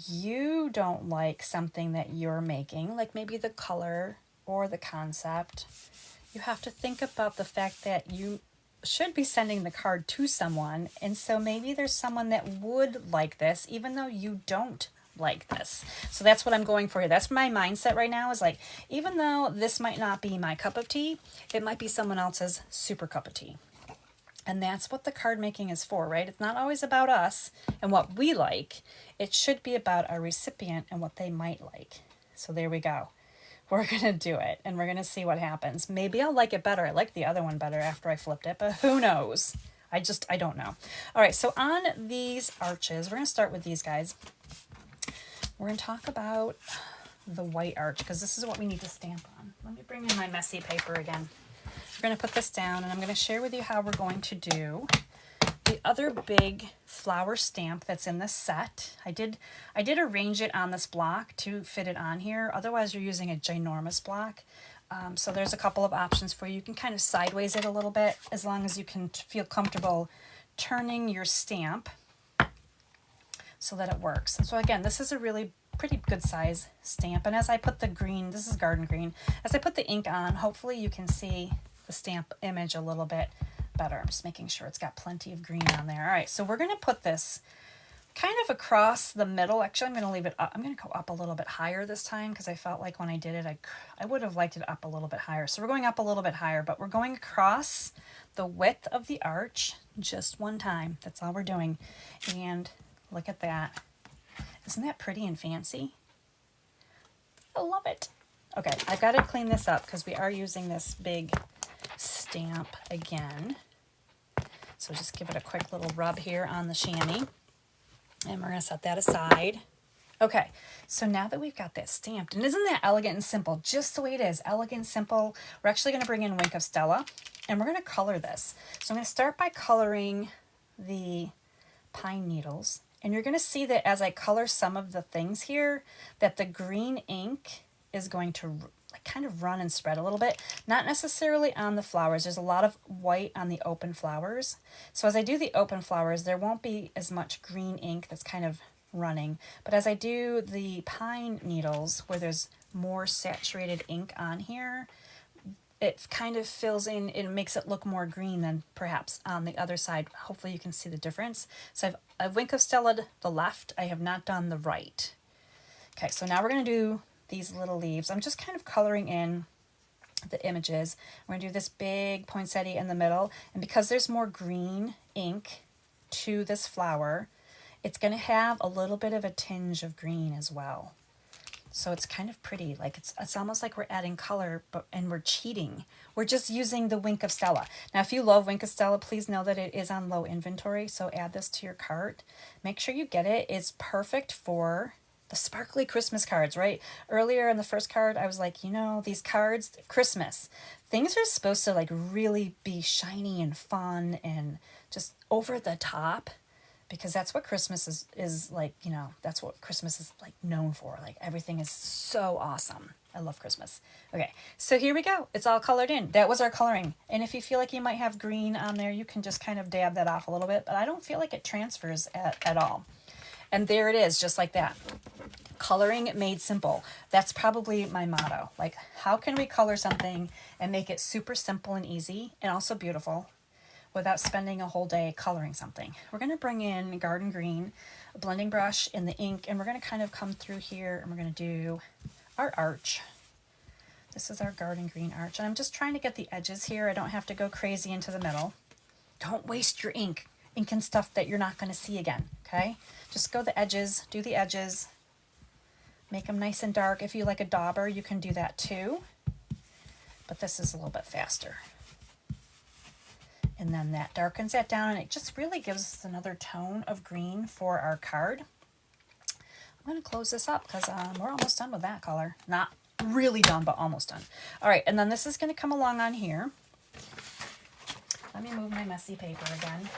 you don't like something that you're making, like maybe the color or the concept, you have to think about the fact that you should be sending the card to someone, and so maybe there's someone that would like this, even though you don't like this. So that's what I'm going for here. That's my mindset right now, is like, even though this might not be my cup of tea, it might be someone else's super cup of tea. And that's what the card making is for, right? It's not always about us and what we like. It should be about our recipient and what they might like. So there we go. We're going to do it, and we're going to see what happens. Maybe I'll like it better. I like the other one better after I flipped it, but who knows? I don't know. All right, so on these arches, we're going to start with these guys. We're going to talk about the white arch, because this is what we need to stamp on. Let me bring in my messy paper again. We're going to put this down, and I'm going to share with you how we're going to do the other big flower stamp that's in this set. I did arrange it on this block to fit it on here. Otherwise, you're using a ginormous block. So there's a couple of options for you. You can kind of sideways it a little bit, as long as you can feel comfortable turning your stamp so that it works. And so again, this is a really pretty good size stamp. And as I put the green, this is garden green, as I put the ink on, hopefully you can see the stamp image a little bit better. I'm just making sure it's got plenty of green on there. All right, so we're going to put this kind of across the middle. Actually, I'm going to leave it up. I'm going to go up a little bit higher this time, because I felt like when I did it, I would have liked it up a little bit higher. So we're going up a little bit higher, but we're going across the width of the arch just one time. That's all we're doing. And look at that. Isn't that pretty and fancy? I love it. Okay, I've got to clean this up because we are using this big stamp again. So just give it a quick little rub here on the chamois. And we're going to set that aside. Okay, so now that we've got that stamped, and isn't that elegant and simple? Just the way it is, elegant, simple. We're actually going to bring in Wink of Stella, and we're going to color this. So I'm going to start by coloring the pine needles. And you're going to see that as I color some of the things here, that the green ink is going to kind of run and spread a little bit. Not necessarily on the flowers. There's a lot of white on the open flowers. So as I do the open flowers, there won't be as much green ink that's kind of running. But as I do the pine needles, where there's more saturated ink on here, it kind of fills in, it makes it look more green than perhaps on the other side. Hopefully you can see the difference. So I've Wink of Stella'd the left. I have not done the right. Okay, so now we're going to do these little leaves. I'm just kind of coloring in the images. We're going to do this big poinsettia in the middle. And because there's more green ink to this flower, it's going to have a little bit of a tinge of green as well. So it's kind of pretty, like it's almost like we're adding color, and we're cheating. We're just using the Wink of Stella. Now, if you love Wink of Stella, please know that it is on low inventory, so add this to your cart. Make sure you get it. It's perfect for the sparkly Christmas cards, right? Earlier in the first card, I was like, you know, these cards, Christmas, things are supposed to like really be shiny and fun and just over the top. Because that's what Christmas is like, you know, that's what Christmas is like known for. Like everything is so awesome. I love Christmas. Okay, so here we go. It's all colored in. That was our coloring. And if you feel like you might have green on there, you can just kind of dab that off a little bit. But I don't feel like it transfers at all. And there it is, just like that. Coloring made simple. That's probably my motto. Like, how can we color something and make it super simple and easy and also beautiful without spending a whole day coloring something? We're going to bring in garden green, a blending brush, and the ink, and we're going to kind of come through here, and we're going to do our arch. This is our garden green arch, and I'm just trying to get the edges here. I don't have to go crazy into the middle. Don't waste your ink and stuff that you're not going to see again, okay? Just go the edges, do the edges, make them nice and dark. If you like a dauber, you can do that too, but this is a little bit faster. And then that darkens that down, and it just really gives us another tone of green for our card. I'm going to close this up because we're almost done with that color. Not really done, but almost done. All right, and then this is going to come along on here. Let me move my messy paper again.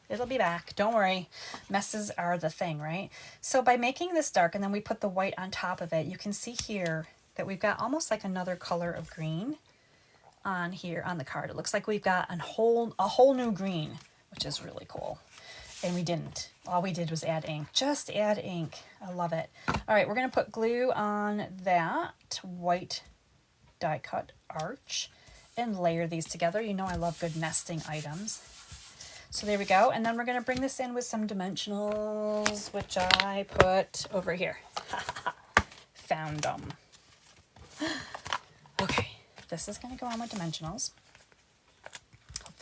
It'll be back. Don't worry. Messes are the thing, right? So by making this dark and then we put the white on top of it, you can see here that we've got almost like another color of green on here on the card. It looks like we've got a whole new green, which is really cool. And we didn't. All we did was add ink. Just add ink. I love it. All right, we're going to put glue on that white die cut arch and layer these together. You know I love good nesting items. So there we go. And then we're going to bring this in with some dimensionals, which I put over here. Found them. Okay, this is going to go on with dimensionals.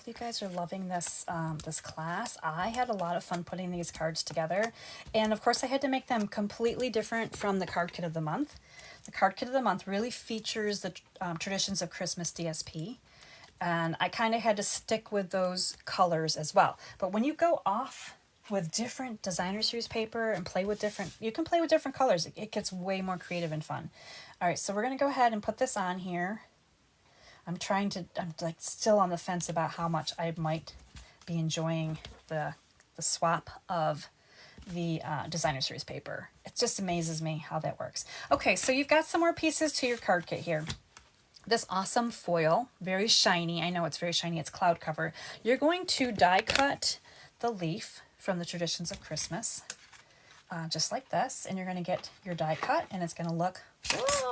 You guys are loving this this class. I had a lot of fun putting these cards together, and of course I had to make them completely different from the card kit of the month. The card kit of the month really features the traditions of Christmas DSP, and I kind of had to stick with those colors as well. But when you go off with different designer series paper and play with different, you can play with different colors. It gets way more creative and fun. All right, so we're gonna go ahead and put this on here. I'm like still on the fence about how much I might be enjoying the swap of the designer series paper. It just amazes me how that works. Okay, so you've got some more pieces to your card kit here. This awesome foil, very shiny. I know it's very shiny. It's cloud cover. You're going to die cut the leaf from the traditions of Christmas, just like this, and you're going to get your die cut, and it's going to look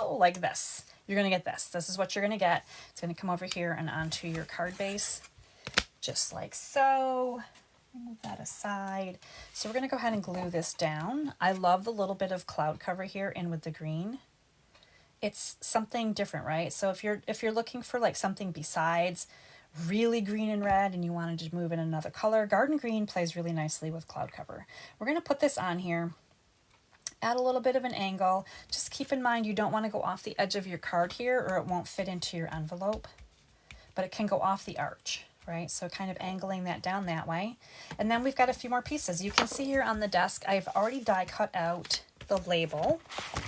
like this. You're going to get this. This is what you're going to get. It's going to come over here and onto your card base, just like so. Move that aside. So we're going to go ahead and glue this down. I love the little bit of cloud cover here in with the green. It's something different, right? So if you're looking for like something besides really green and red and you wanted to move in another color, garden green plays really nicely with cloud cover. We're going to put this on here. Add a little bit of an angle. Just keep in mind you don't want to go off the edge of your card here or it won't fit into your envelope, but it can go off the arch, right? So kind of angling that down that way. And then we've got a few more pieces. You can see here on the desk, I've already die cut out the label.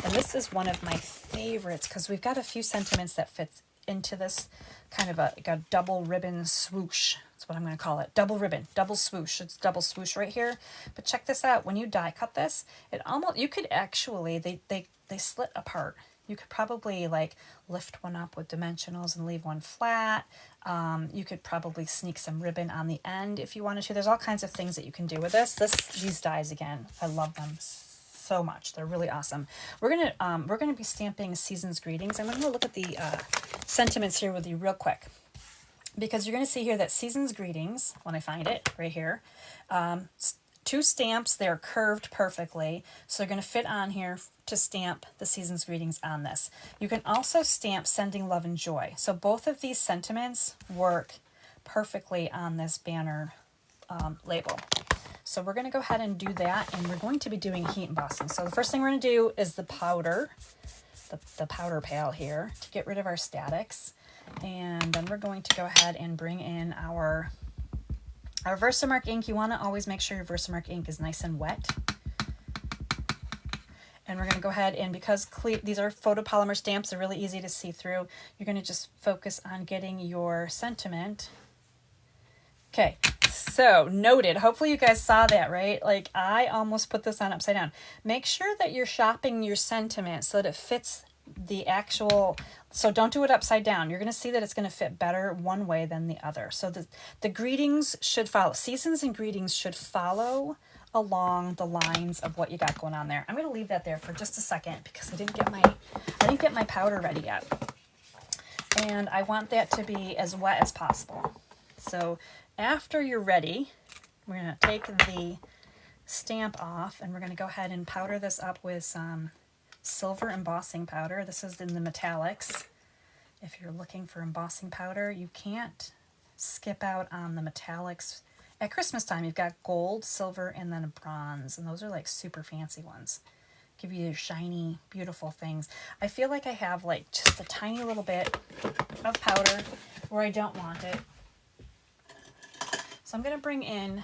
And this is one of my favorites because we've got a few sentiments that fits into this kind of like a double ribbon swoosh. That's what I'm going to call it. Double ribbon, double swoosh. It's double swoosh right here. But check this out. When you die cut this, it almost, you could actually, they slit apart. You could probably like lift one up with dimensionals and leave one flat. You could probably sneak some ribbon on the end if you wanted to. There's all kinds of things that you can do with this. These dies, again, I love them so much. They're really awesome. We're gonna be stamping Season's Greetings. I'm gonna look at the sentiments here with you real quick, because you're gonna see here that Season's Greetings, when I find it right here, two stamps, they're curved perfectly, so they're gonna fit on here to stamp the Season's Greetings on this. You can also stamp Sending Love and Joy. So both of these sentiments work perfectly on this banner label. So we're going to go ahead and do that, and we're going to be doing heat embossing. So the first thing we're going to do is the powder, the powder pail here to get rid of our statics. And then we're going to go ahead and bring in our Versamark ink. You want to always make sure your Versamark ink is nice and wet. And we're going to go ahead and, because these are photopolymer stamps, they're really easy to see through, you're going to just focus on getting your sentiment. Okay, so noted. Hopefully you guys saw that, right? Like I almost put this on upside down. Make sure that you're shopping your sentiment so that it fits the actual, so don't do it upside down. You're going to see that it's going to fit better one way than the other. So the greetings should follow, Seasons and Greetings should follow along the lines of what you got going on there. I'm going to leave that there for just a second because I didn't get my powder ready yet. And I want that to be as wet as possible. So after you're ready, we're going to take the stamp off and we're going to go ahead and powder this up with some silver embossing powder. This is in the metallics. If you're looking for embossing powder, you can't skip out on the metallics. At Christmas time, you've got gold, silver, and then a bronze, and those are like super fancy ones. Give you shiny, beautiful things. I feel like I have like just a tiny little bit of powder where I don't want it. So I'm going to bring in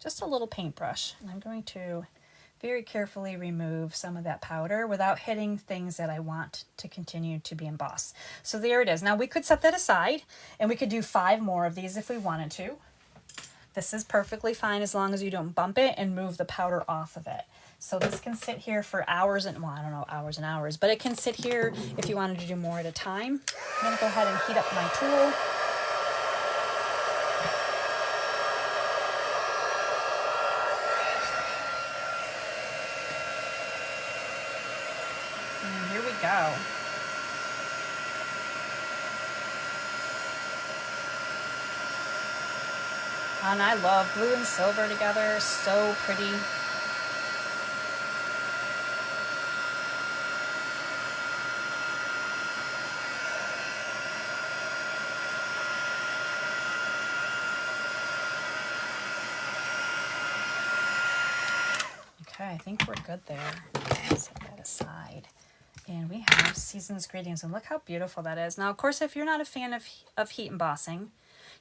just a little paintbrush, and I'm going to very carefully remove some of that powder without hitting things that I want to continue to be embossed. So there it is. Now we could set that aside and we could do 5 more of these if we wanted to. This is perfectly fine as long as you don't bump it and move the powder off of it. So this can sit here for hours and, well, I don't know, hours and hours, but it can sit here if you wanted to do more at a time. I'm going to go ahead and heat up my tool. And here we go. And I love blue and silver together, so pretty. Okay, I think we're good there. Set that aside. And we have Seasons Greetings, and look how beautiful that is. Now, of course, if you're not a fan of heat embossing,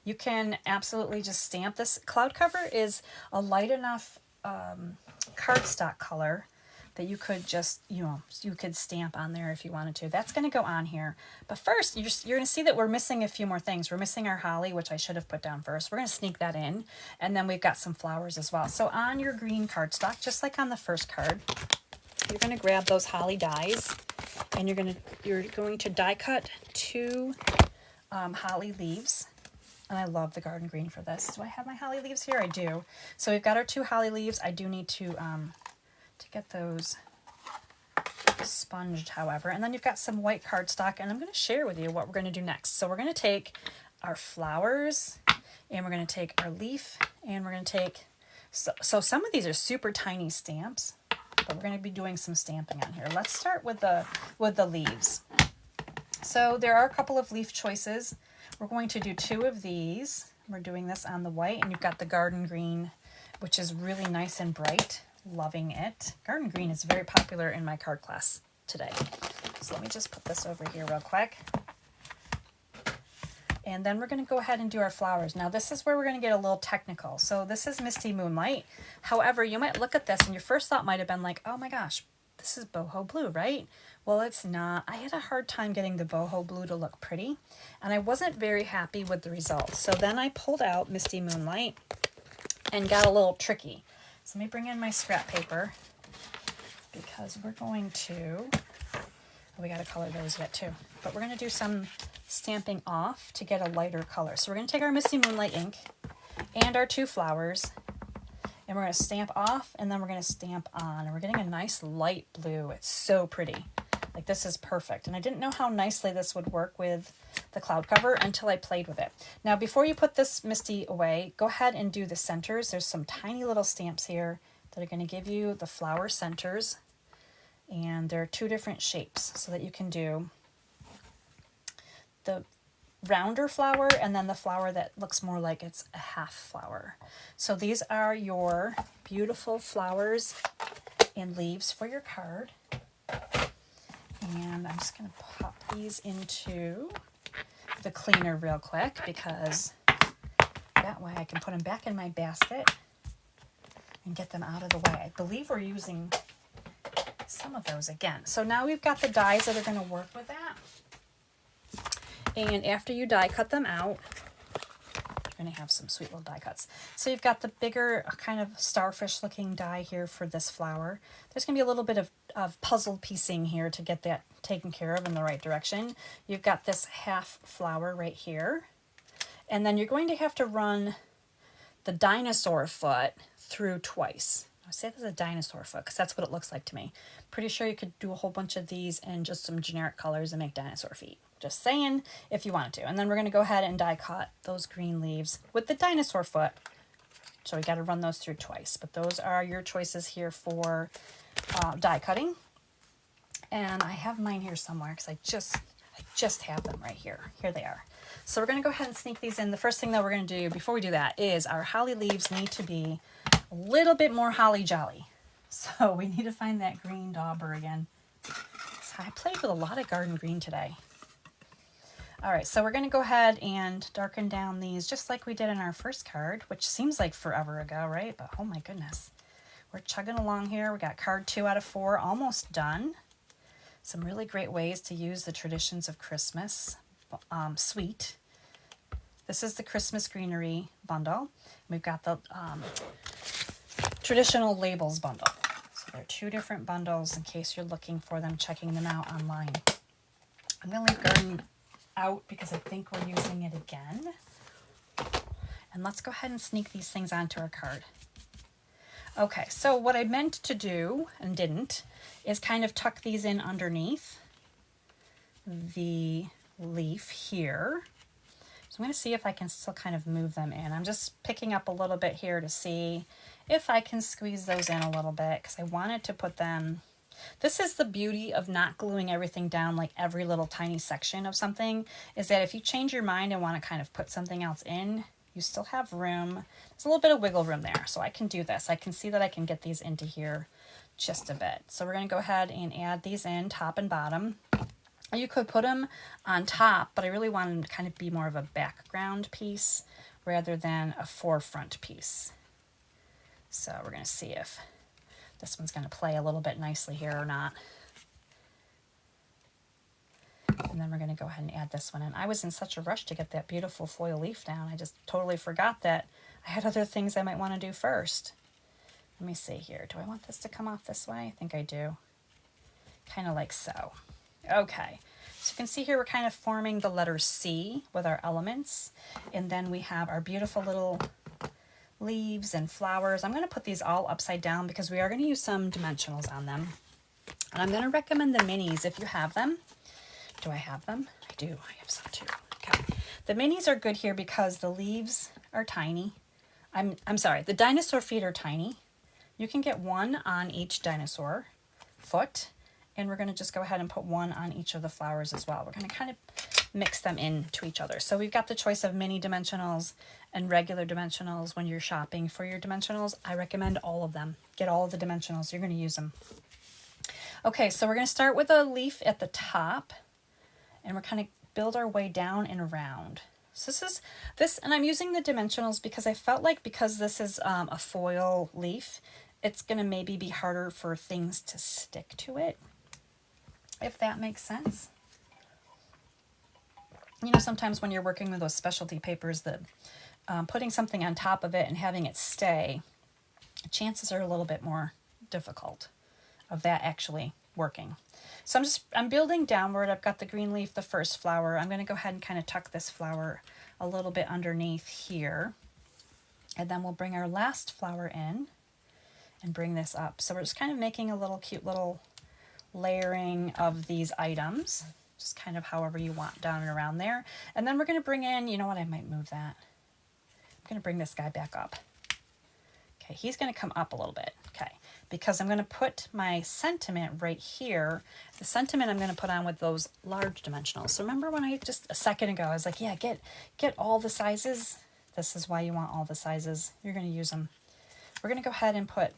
you can absolutely just stamp this. Cloud cover is a light enough cardstock color that you could just, you could stamp on there if you wanted to. That's going to go on here. But first, you're going to see that we're missing a few more things. We're missing our holly, which I should have put down first. We're going to sneak that in. And then we've got some flowers as well. So on your green cardstock, just like on the first card, you're going to grab those holly dies, and you're going to die cut 2 holly leaves. And I love the garden green for this. Do I have my holly leaves here? I do. So we've got our 2 holly leaves. I do need to get those sponged, however. And then you've got some white cardstock, and I'm going to share with you what we're going to do next. So we're going to take our flowers, and we're going to take our leaf, and we're going to take, so some of these are super tiny stamps, but we're going to be doing some stamping on here. Let's start with the leaves. So there are a couple of leaf choices. We're going to do 2 of these. We're doing this on the white, and you've got the garden green, which is really nice and bright. Loving it. Garden green is very popular in my card class today. So let me just put this over here real quick. And then we're going to go ahead and do our flowers. Now this is where we're going to get a little technical. So this is Misty Moonlight. However, you might look at this and your first thought might have been like, oh my gosh, this is boho blue, right? Well, it's not. I had a hard time getting the boho blue to look pretty, and I wasn't very happy with the results. So then I pulled out Misty Moonlight and got a little tricky. So let me bring in my scrap paper, because we're going to, we got to color those yet too, but we're going to do some stamping off to get a lighter color. So we're going to take our Misty Moonlight ink and our 2 flowers, and we're going to stamp off, and then we're going to stamp on, and we're getting a nice light blue. It's so pretty. Like, this is perfect. And I didn't know how nicely this would work with the cloud cover until I played with it. Now, before you put this Misty away, go ahead and do the centers. There's some tiny little stamps here that are going to give you the flower centers. And there are 2 different shapes so that you can do the rounder flower and then the flower that looks more like it's a half flower. So these are your beautiful flowers and leaves for your card. And I'm just going to pop these into the cleaner real quick, because that way I can put them back in my basket and get them out of the way. I believe we're using some of those again. So now we've got the dies that are going to work with that. And after you die cut them out, you're going to have some sweet little die cuts. So you've got the bigger kind of starfish looking die here for this flower. There's going to be a little bit of puzzle piecing here to get that taken care of in the right direction. You've got this half flower right here. And then you're going to have to run the dinosaur foot through twice. I say this is a dinosaur foot because that's what it looks like to me. Pretty sure you could do a whole bunch of these and just some generic colors and make dinosaur feet. Just saying, if you wanted to. And then we're going to go ahead and die cut those green leaves with the dinosaur foot. So we got to run those through twice. But those are your choices here for die cutting. And I have mine here somewhere because I just have them right here. Here they are. So we're going to go ahead and sneak these in. The first thing that we're going to do before we do that is our holly leaves need to be a little bit more holly jolly. So we need to find that green dauber again. So I played with a lot of garden green today. All right, so we're going to go ahead and darken down these just like we did in our first card, which seems like forever ago, right? But oh my goodness, We're chugging along here. We got card 2 out of 4, almost done. Some really great ways to use the traditions of Christmas suite. This is the Christmas greenery bundle. We've got the traditional labels bundle. So there are 2 different bundles in case you're looking for them, checking them out online. I'm going to leave garden out because I think we're using it again. And let's go ahead and sneak these things onto our card. Okay, so what I meant to do and didn't is kind of tuck these in underneath the leaf here. So I'm going to see if I can still kind of move them in. I'm just picking up a little bit here to see if I can squeeze those in a little bit because I wanted to put them. This is the beauty of not gluing everything down like every little tiny section of something, is that if you change your mind and want to kind of put something else in, you still have room. There's a little bit of wiggle room there, so I can do this. I can see that I can get these into here just a bit. So we're going to go ahead and add these in top and bottom. You could put them on top, but I really want them to kind of be more of a background piece rather than a forefront piece. So we're going to see if this one's going to play a little bit nicely here or not. And then we're going to go ahead and add this one in. I was in such a rush to get that beautiful foil leaf down. I just totally forgot that I had other things I might want to do first. Let me see here. Do I want this to come off this way? I think I do. Kind of like so. Okay. So you can see here we're kind of forming the letter C with our elements. And then we have our beautiful little leaves and flowers. I'm going to put these all upside down because we are going to use some dimensionals on them. And I'm going to recommend the minis if you have them. Do I have them? I do. I have some too. Okay. The minis are good here because the leaves are tiny. I'm sorry, the dinosaur feet are tiny. You can get one on each dinosaur foot, and we're going to just go ahead and put one on each of the flowers as well. We're going to kind of mix them into each other. So we've got the choice of mini dimensionals and regular dimensionals. When you're shopping for your dimensionals, I recommend all of them. Get all of the dimensionals. You're going to use them. Okay, so we're going to start with a leaf at the top. And we're kind of build our way down and around. So this, and I'm using the dimensionals because I felt like because this is a foil leaf, it's going to maybe be harder for things to stick to it, if that makes sense. You know, sometimes when you're working with those specialty papers, that putting something on top of it and having it stay, chances are a little bit more difficult of that actually working. So I'm building downward. I've got the green leaf, the first flower. I'm going to go ahead and kind of tuck this flower a little bit underneath here. And then we'll bring our last flower in and bring this up. So we're just kind of making a little cute little layering of these items, just kind of however you want down and around there. And then we're going to bring in, you know what, I might move that. I'm going to bring this guy back up. Okay, he's going to come up a little bit. Okay, because I'm going to put my sentiment right here. The sentiment I'm going to put on with those large dimensionals. So remember when I just a second ago, I was like, yeah, get all the sizes. This is why you want all the sizes. You're going to use them. We're going to go ahead and put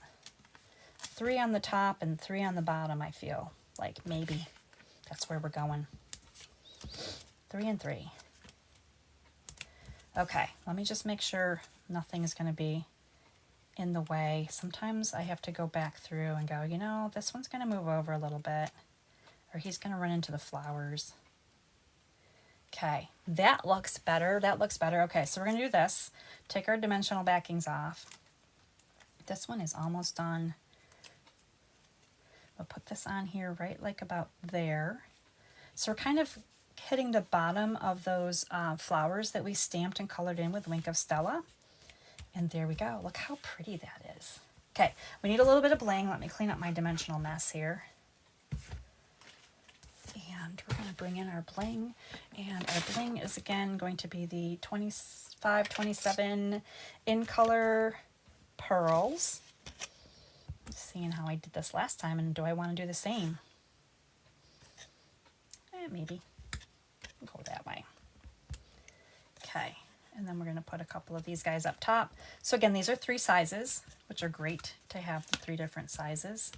3 on the top and 3 on the bottom, I feel. Like maybe that's where we're going. 3 and 3. Okay, let me just make sure nothing is going to be in the way. Sometimes I have to go back through and go, you know, this one's going to move over a little bit, or he's going to run into the flowers. Okay, that looks better. That looks better. Okay, so we're going to do this. Take our dimensional backings off. This one is almost done. We'll put this on here right like about there. So we're kind of hitting the bottom of those flowers that we stamped and colored in with Wink of Stella. And there we go. Look how pretty that is. Okay, we need a little bit of bling. Let me clean up my dimensional mess here. And we're going to bring in our bling. And our bling is again going to be the 25, 27 in color pearls. Seeing how I did this last time, and do I want to do the same? Maybe. Go that way. Okay. And then we're going to put a couple of these guys up top. So again, these are 3 sizes, which are great to have the 3 different sizes.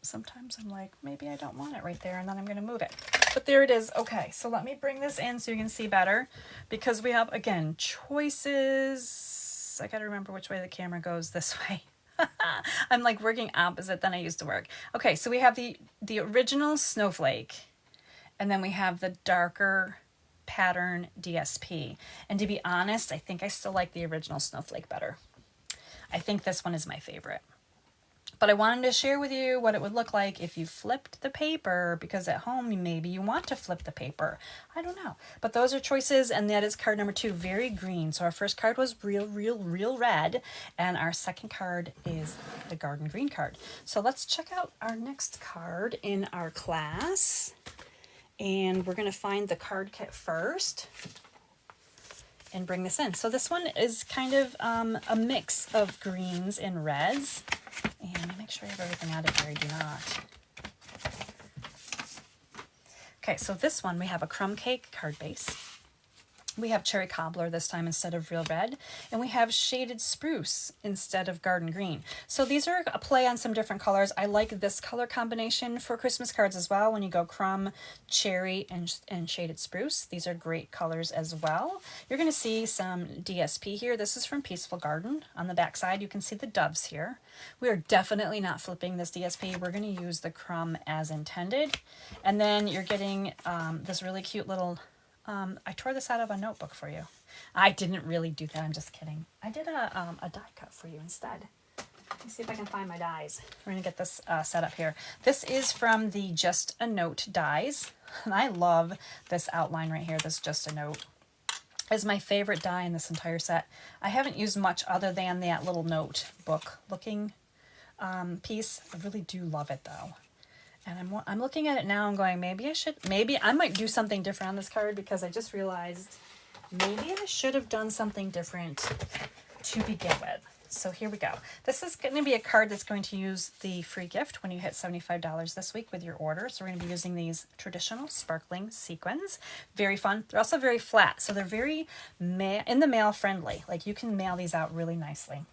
Sometimes I'm like, maybe I don't want it right there, and then I'm going to move it. But there it is. Okay, so let me bring this in so you can see better, because we have, again, choices. I got to remember which way the camera goes. This way. I'm like working opposite than I used to work. Okay, so we have the original snowflake, and then we have the darker pattern DSP. And to be honest, I think I still like the original snowflake better. I think this one is my favorite. But I wanted to share with you what it would look like if you flipped the paper, because at home maybe you want to flip the paper. I don't know. But those are choices, and that is card number 2, very green. So our first card was real red, and our second card is the garden green card. So let's check out our next card in our class. And we're going to find the card kit first and bring this in. So this one is kind of a mix of greens and reds. And let me make sure I have everything out of here. I do not. Okay, so this one we have a crumb cake card base. We have cherry cobbler this time instead of real red, and we have shaded spruce instead of garden green. So these are a play on some different colors. I like this color combination for Christmas cards as well. When you go crumb, cherry, and shaded spruce, these are great colors as well. You're going to see some DSP here. This is from Peaceful Garden. On the back side, you can see the doves here. We are definitely not flipping this DSP. We're going to use the crumb as intended. And then you're getting this really cute little... I tore this out of a notebook for you. I didn't really do that. I'm just kidding. I did a die cut for you instead. Let me see if I can find my dies. We're going to get this set up here. This is from the Just a Note dies. And I love this outline right here. This Just a Note is my favorite die in this entire set. I haven't used much other than that little notebook looking piece. I really do love it though. And I'm looking at it now and going, maybe I might do something different on this card, because I just realized maybe I should have done something different to begin with. So here we go. This is going to be a card that's going to use the free gift when you hit $75 this week with your order. So we're going to be using these traditional sparkling sequins. Very fun. They're also very flat, so they're very in the mail friendly. Like you can mail these out really nicely.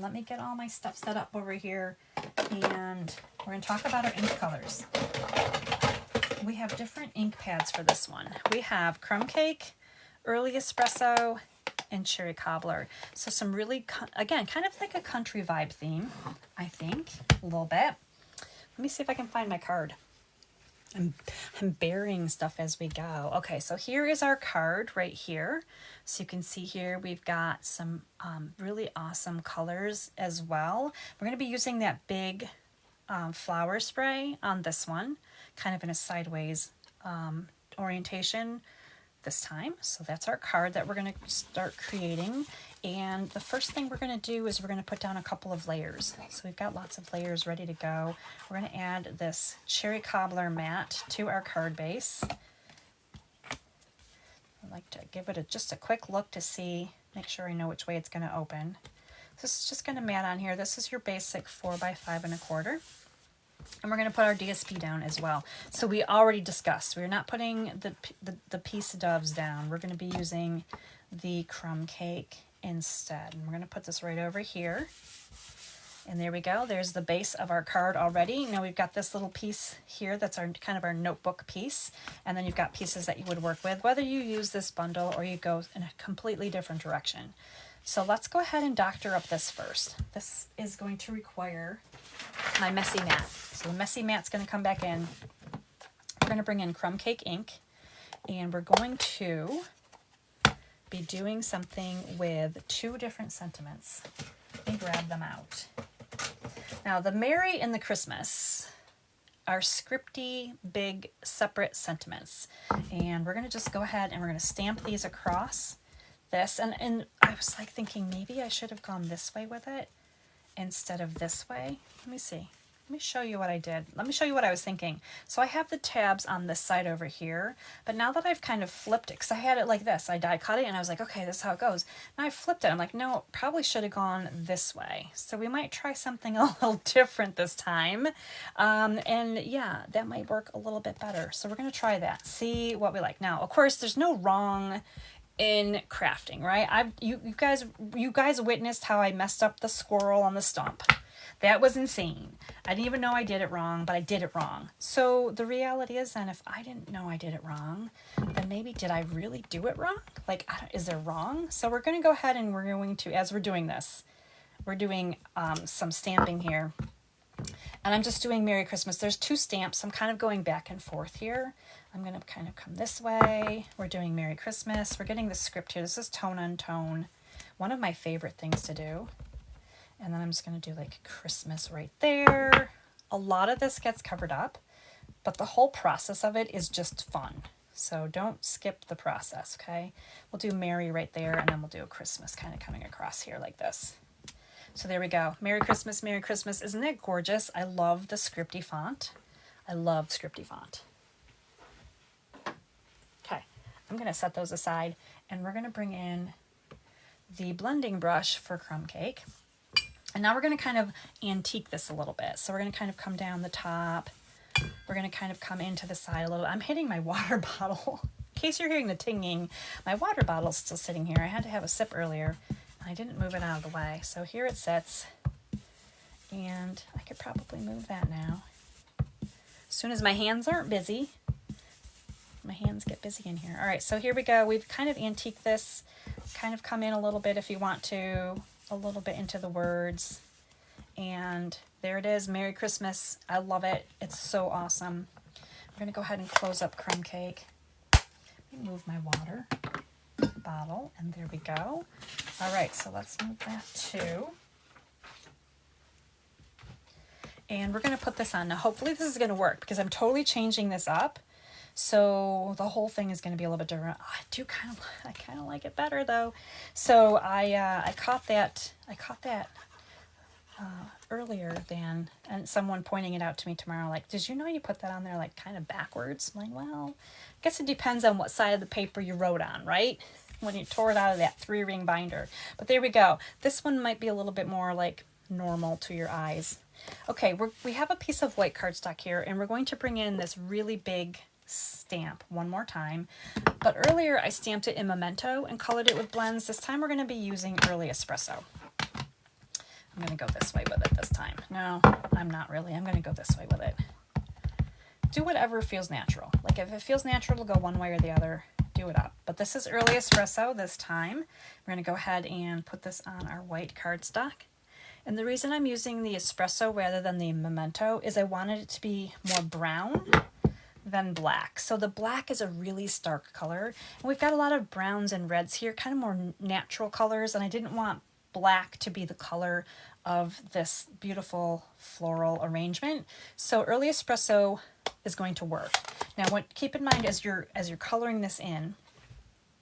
Let me get all my stuff set up over here, and we're going to talk about our ink colors. We have different ink pads for this one. We have crumb cake, early espresso, and cherry cobbler. So some really, again, kind of like a country vibe theme, I think, a little bit. Let me see if I can find my card. I'm burying stuff as we go. Okay, so here is our card right here. So you can see here we've got some really awesome colors as well. We're going to be using that big flower spray on this one, kind of in a sideways orientation this time. So that's our card that we're going to start creating. And the first thing we're going to do is we're going to put down a couple of layers. So we've got lots of layers ready to go. We're going to add this cherry cobbler mat to our card base. I like to give it just a quick look to see, make sure I know which way it's going to open. This is just going to mat on here. This is your basic 4x5 1/4. And we're going to put our DSP down as well. So we already discussed, we're not putting the piece doves down. We're going to be using the crumb cake instead. And we're going to put this right over here. And there we go. There's the base of our card already. Now we've got this little piece here that's our kind of our notebook piece. And then you've got pieces that you would work with, whether you use this bundle or you go in a completely different direction. So let's go ahead and doctor up this first. This is going to require my messy mat. So the messy mat's going to come back in. We're going to bring in crumb cake ink, and we're going to be doing something with 2 different sentiments. Let me grab them out. Now the Merry and the Christmas are scripty, big, separate sentiments. And we're going to just go ahead and we're going to stamp these across this. And I was like thinking maybe I should have gone this way with it instead of this way. Let me see. Let me show you what I did. Let me show you what I was thinking. So I have the tabs on this side over here, but now that I've kind of flipped it, because I had it like this, I die cut it and I was like, okay, this is how it goes. Now I flipped it. I'm like, no, probably should have gone this way. So we might try something a little different this time. And yeah, that might work a little bit better. So we're going to try that, see what we like. Now, of course, there's no wrong in crafting, right? You guys witnessed how I messed up the squirrel on the stump. That was insane. I didn't even know I did it wrong, but I did it wrong. So the reality is then if I didn't know I did it wrong, then maybe did I really do it wrong? Like, is there wrong? So we're going to go ahead and we're going to, as we're doing this, we're doing some stamping here. And I'm just doing Merry Christmas. There's 2 stamps. I'm kind of going back and forth here. I'm going to kind of come this way. We're doing Merry Christmas. We're getting the script here. This is tone on tone. One of my favorite things to do. And then I'm just going to do like Christmas right there. A lot of this gets covered up, but the whole process of it is just fun. So don't skip the process, okay? We'll do Merry right there, and then we'll do a Christmas kind of coming across here like this. So there we go. Merry Christmas, Merry Christmas. Isn't it gorgeous? I love the scripty font. I love scripty font. Okay, I'm going to set those aside, and we're going to bring in the blending brush for crumb cake. And now we're going to kind of antique this a little bit. So we're going to kind of come down the top. We're going to kind of come into the side a little. I'm hitting my water bottle. In case you're hearing the tinging, my water bottle's still sitting here. I had to have a sip earlier. I didn't move it out of the way. So here it sits. And I could probably move that now. As soon as my hands aren't busy. My hands get busy in here. All right, so here we go. We've kind of antiqued this. Kind of come in a little bit if you want to. A little bit into the words. And there it is. Merry Christmas. I love it. It's so awesome. I'm going to go ahead and close up crumb cake. Let me move my water bottle, and there we go. All right, so let's move that too. And we're going to put this on. Now, hopefully this is going to work because I'm totally changing this up. So the whole thing is going to be a little bit different. I kind of like it better though. So I caught that earlier and someone pointing it out to me tomorrow, like, did you know you put that on there like kind of backwards? I'm like, well, I guess it depends on what side of the paper you wrote on, right? When you tore it out of that 3-ring binder. But there we go. This one might be a little bit more like normal to your eyes. Okay, we have a piece of white cardstock here, and we're going to bring in this really big stamp one more time. But earlier I stamped it in Memento and colored it with blends. This time we're going to be using Early Espresso. I'm going to go this way with it this time. No, I'm not really. I'm going to go this way with it. Do whatever feels natural. Like if it feels natural to go one way or the other, do it up. But this is Early Espresso this time. We're going to go ahead and put this on our white cardstock. And the reason I'm using the espresso rather than the Memento is I wanted it to be more brown than black. So the black is a really stark color. And we've got a lot of browns and reds here, kind of more natural colors. And I didn't want black to be the color of this beautiful floral arrangement. So Early Espresso is going to work. Now keep in mind as you're coloring this in,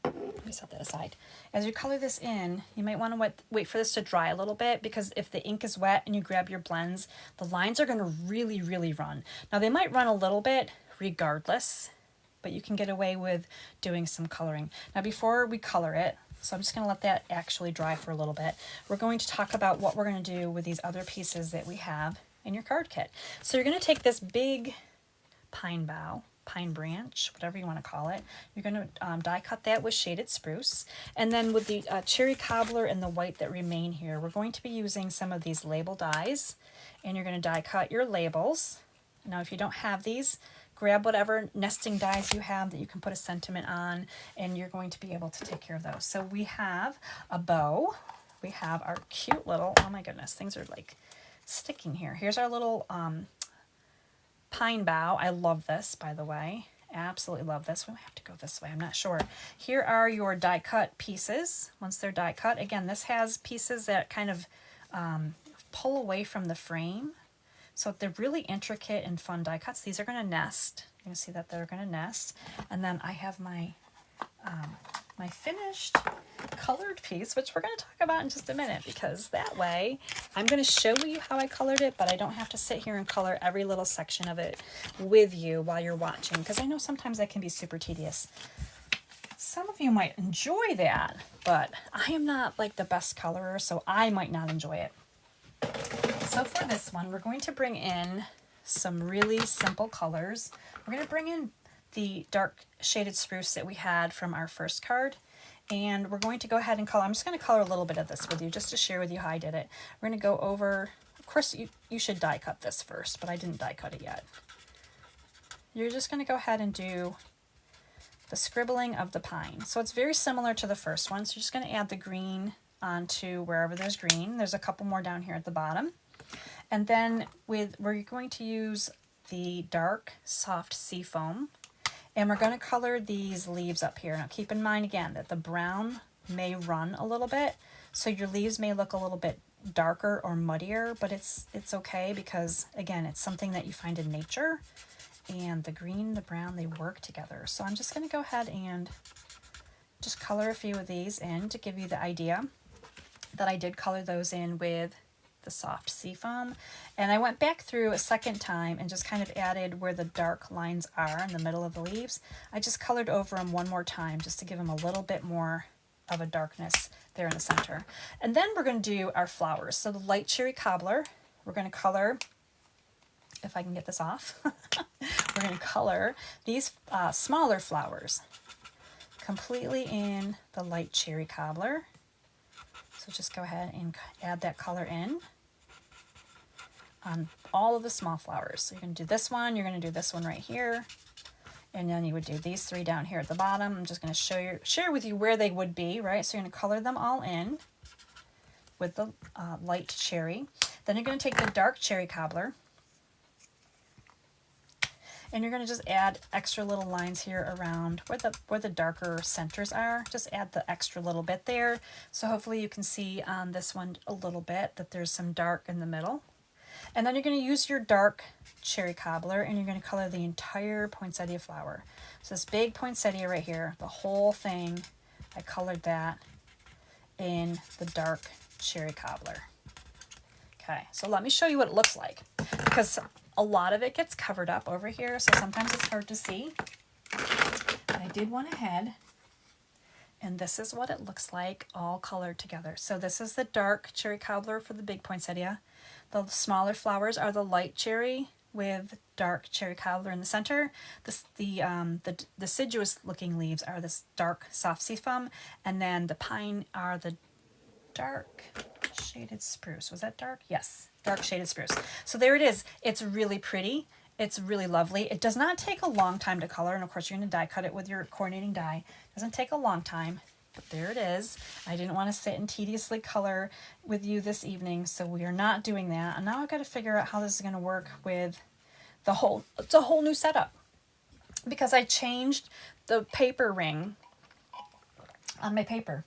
let me set that aside. As you color this in, you might want to wait for this to dry a little bit, because if the ink is wet and you grab your blends, the lines are going to really, really run. Now they might run a little bit regardless, but you can get away with doing some coloring. Now before we color it, so I'm just going to let that actually dry for a little bit, we're going to talk about what we're going to do with these other pieces that we have in your card kit. So you're going to take this big pine bough, pine branch, whatever you want to call it. You're going to die cut that with shaded spruce. And then with the cherry cobbler and the white that remain here, we're going to be using some of these label dies, and you're going to die cut your labels. Now if you don't have these, grab whatever nesting dies you have that you can put a sentiment on, and you're going to be able to take care of those. So we have a bow. We have our cute little, oh my goodness, things are like sticking here. Here's our little pine bough. I love this, by the way. Absolutely love this. We might have to go this way. I'm not sure. Here are your die cut pieces. Once they're die cut, again, this has pieces that kind of pull away from the frame. So they're really intricate and fun die cuts. These are going to nest. You're going to see that they're going to nest. And then I have my my finished colored piece, which we're going to talk about in just a minute, because that way I'm going to show you how I colored it, but I don't have to sit here and color every little section of it with you while you're watching, because I know sometimes that can be super tedious. Some of you might enjoy that, but I am not like the best colorer, so I might not enjoy it. So for this one, we're going to bring in some really simple colors. We're going to bring in the dark shaded spruce that we had from our first card, and we're going to go ahead and color. I'm just going to color a little bit of this with you just to share with you how I did it. We're going to go over, of course you should die cut this first, but I didn't die cut it yet. You're just going to go ahead and do the scribbling of the pine. So it's very similar to the first one, so you're just going to add the green onto wherever there's green. There's a couple more down here at the bottom. And then we're going to use the dark soft sea foam, and we're going to color these leaves up here. Now keep in mind again that the brown may run a little bit, so your leaves may look a little bit darker or muddier, but it's okay because again, it's something that you find in nature, and the green, the brown, they work together. So I'm just going to go ahead and just color a few of these in to give you the idea that I did color those in with the soft sea foam. And I went back through a second time and just kind of added where the dark lines are in the middle of the leaves. I just colored over them one more time just to give them a little bit more of a darkness there in the center. And then we're going to do our flowers. So the light cherry cobbler, we're going to color, if I can get this off, we're going to color these smaller flowers completely in the light cherry cobbler. So just go ahead and add that color in on all of the small flowers. So you're going to do this one, you're going to do this one right here, and then you would do these three down here at the bottom. I'm just going to share with you where they would be, right? So you're going to color them all in with the light cherry. Then you're going to take the dark cherry cobbler, and you're going to just add extra little lines here around where the darker centers are. Just add the extra little bit there. So hopefully you can see on this one a little bit that there's some dark in the middle. And then you're going to use your dark cherry cobbler, and you're going to color the entire poinsettia flower. So this big poinsettia right here, the whole thing, I colored that in the dark cherry cobbler. Okay, so let me show you what it looks like, because a lot of it gets covered up over here, so sometimes it's hard to see. But I did went ahead, and this is what it looks like all colored together. So this is the dark cherry cobbler for the big poinsettia. The smaller flowers are the light cherry with dark cherry cobbler in the center. The deciduous looking leaves are this dark soft sea foam, and then the pine are the dark shaded spruce. Was that dark? Yes, dark shaded spruce. So there it is. It's really pretty. It's really lovely. It does not take a long time to color, and of course you're going to die cut it with your coordinating die. It doesn't take a long time, but there it is. I didn't want to sit and tediously color with you this evening, so we are not doing that. And now I've got to figure out how this is going to work with it's a whole new setup, because I changed the paper ring on my paper.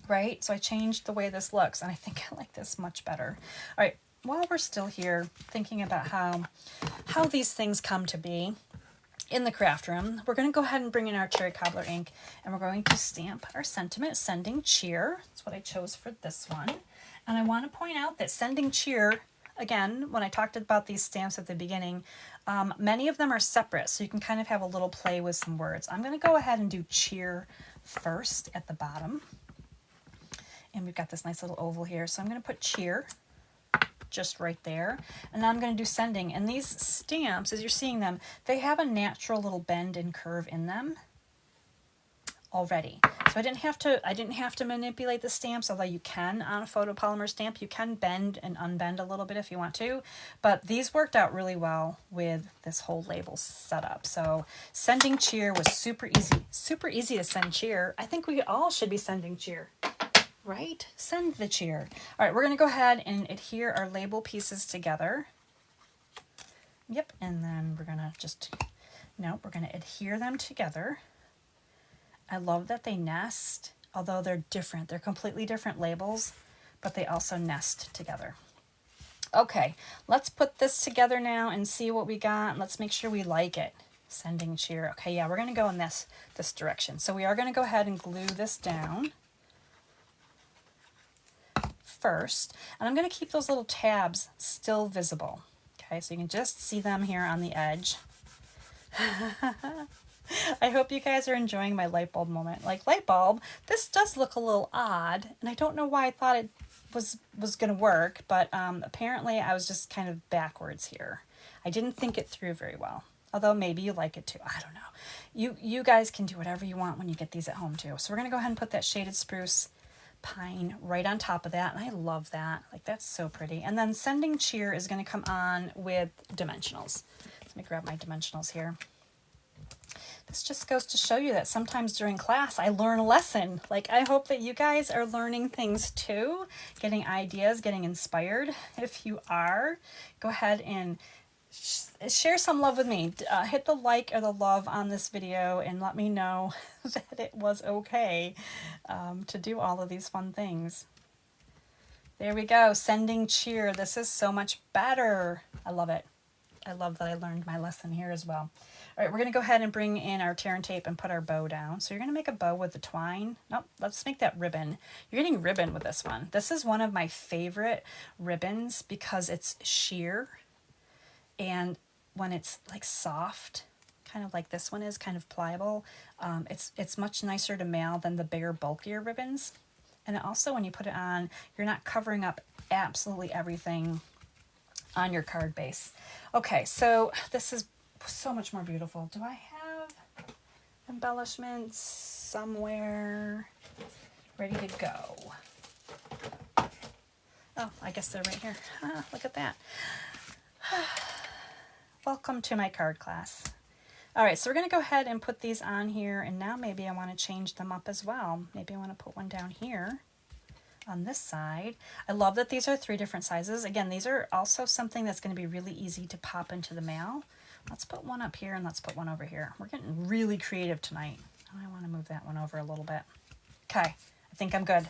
Right? So I changed the way this looks, and I think I like this much better. All right, while we're still here thinking about how these things come to be in the craft room, we're going to go ahead and bring in our cherry cobbler ink, and we're going to stamp our sentiment, sending cheer. That's what I chose for this one. And I want to point out that sending cheer, again, when I talked about these stamps at the beginning, many of them are separate, so you can kind of have a little play with some words. I'm going to go ahead and do cheer first at the bottom. And we've got this nice little oval here. So I'm going to put cheer just right there. And now I'm going to do sending. And these stamps, as you're seeing them, they have a natural little bend and curve in them already. So I didn't have to manipulate the stamps, although you can on a photopolymer stamp. You can bend and unbend a little bit if you want to. But these worked out really well with this whole label setup. So sending cheer was super easy. Super easy to send cheer. I think we all should be sending cheer. Right? Send the cheer. All right, we're going to go ahead and adhere our label pieces together. Yep, and then we're going to we're going to adhere them together. I love that they nest, although they're different. They're completely different labels, but they also nest together. Okay, let's put this together now and see what we got. Let's make sure we like it. Sending cheer. Okay, yeah, we're going to go in this direction. So we are going to go ahead and glue this down first, and I'm going to keep those little tabs still visible. Okay, so you can just see them here on the edge. I hope you guys are enjoying my light bulb moment. Like, light bulb, this does look a little odd, and I don't know why I thought it was going to work, but apparently I was just kind of backwards here. I didn't think it through very well, although maybe you like it too. I don't know. You guys can do whatever you want when you get these at home too. So we're going to go ahead and put that shaded spruce pine right on top of that, and I love that. Like, that's so pretty. And then sending cheer is going to come on with dimensionals. Let me grab my dimensionals here. This just goes to show you that sometimes during class I learn a lesson. Like, I hope that you guys are learning things too, getting ideas, getting inspired. If you are, go ahead and share some love with me. Hit the like or the love on this video and let me know that it was okay to do all of these fun things. There we go, sending cheer. This is so much better. I love it. I love that I learned my lesson here as well. All right, we're going to go ahead and bring in our tear and tape and put our bow down. So you're going to make a bow with the twine. Nope, let's make that ribbon. You're getting ribbon with this one. This is one of my favorite ribbons because it's sheer. And when it's like soft, kind of like this one is, kind of pliable, it's much nicer to mail than the bigger, bulkier ribbons. And also when you put it on, you're not covering up absolutely everything on your card base. Okay, so this is so much more beautiful. Do I have embellishments somewhere ready to go? Oh, I guess they're right here. Look at that. Welcome to my card class. All right, so we're going to go ahead and put these on here, and now maybe I want to change them up as well. Maybe I want to put one down here on this side. I love that these are 3 different sizes. Again, these are also something that's going to be really easy to pop into the mail. Let's put one up here and let's put one over here. We're getting really creative tonight. I want to move that one over a little bit. Okay, I think I'm good.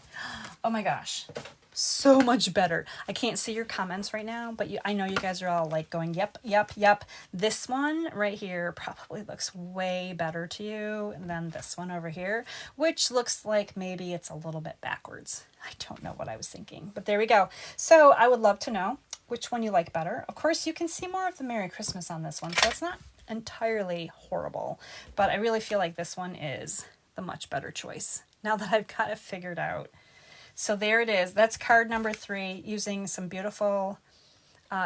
Oh my gosh, so much better. I can't see your comments right now, but I know you guys are all like going, yep, yep, yep. This one right here probably looks way better to you than this one over here, which looks like maybe it's a little bit backwards. I don't know what I was thinking, but there we go. So I would love to know which one you like better. Of course, you can see more of the Merry Christmas on this one, so it's not entirely horrible, but I really feel like this one is the much better choice now that I've got it figured out. So there it is. That's card number 3, using some beautiful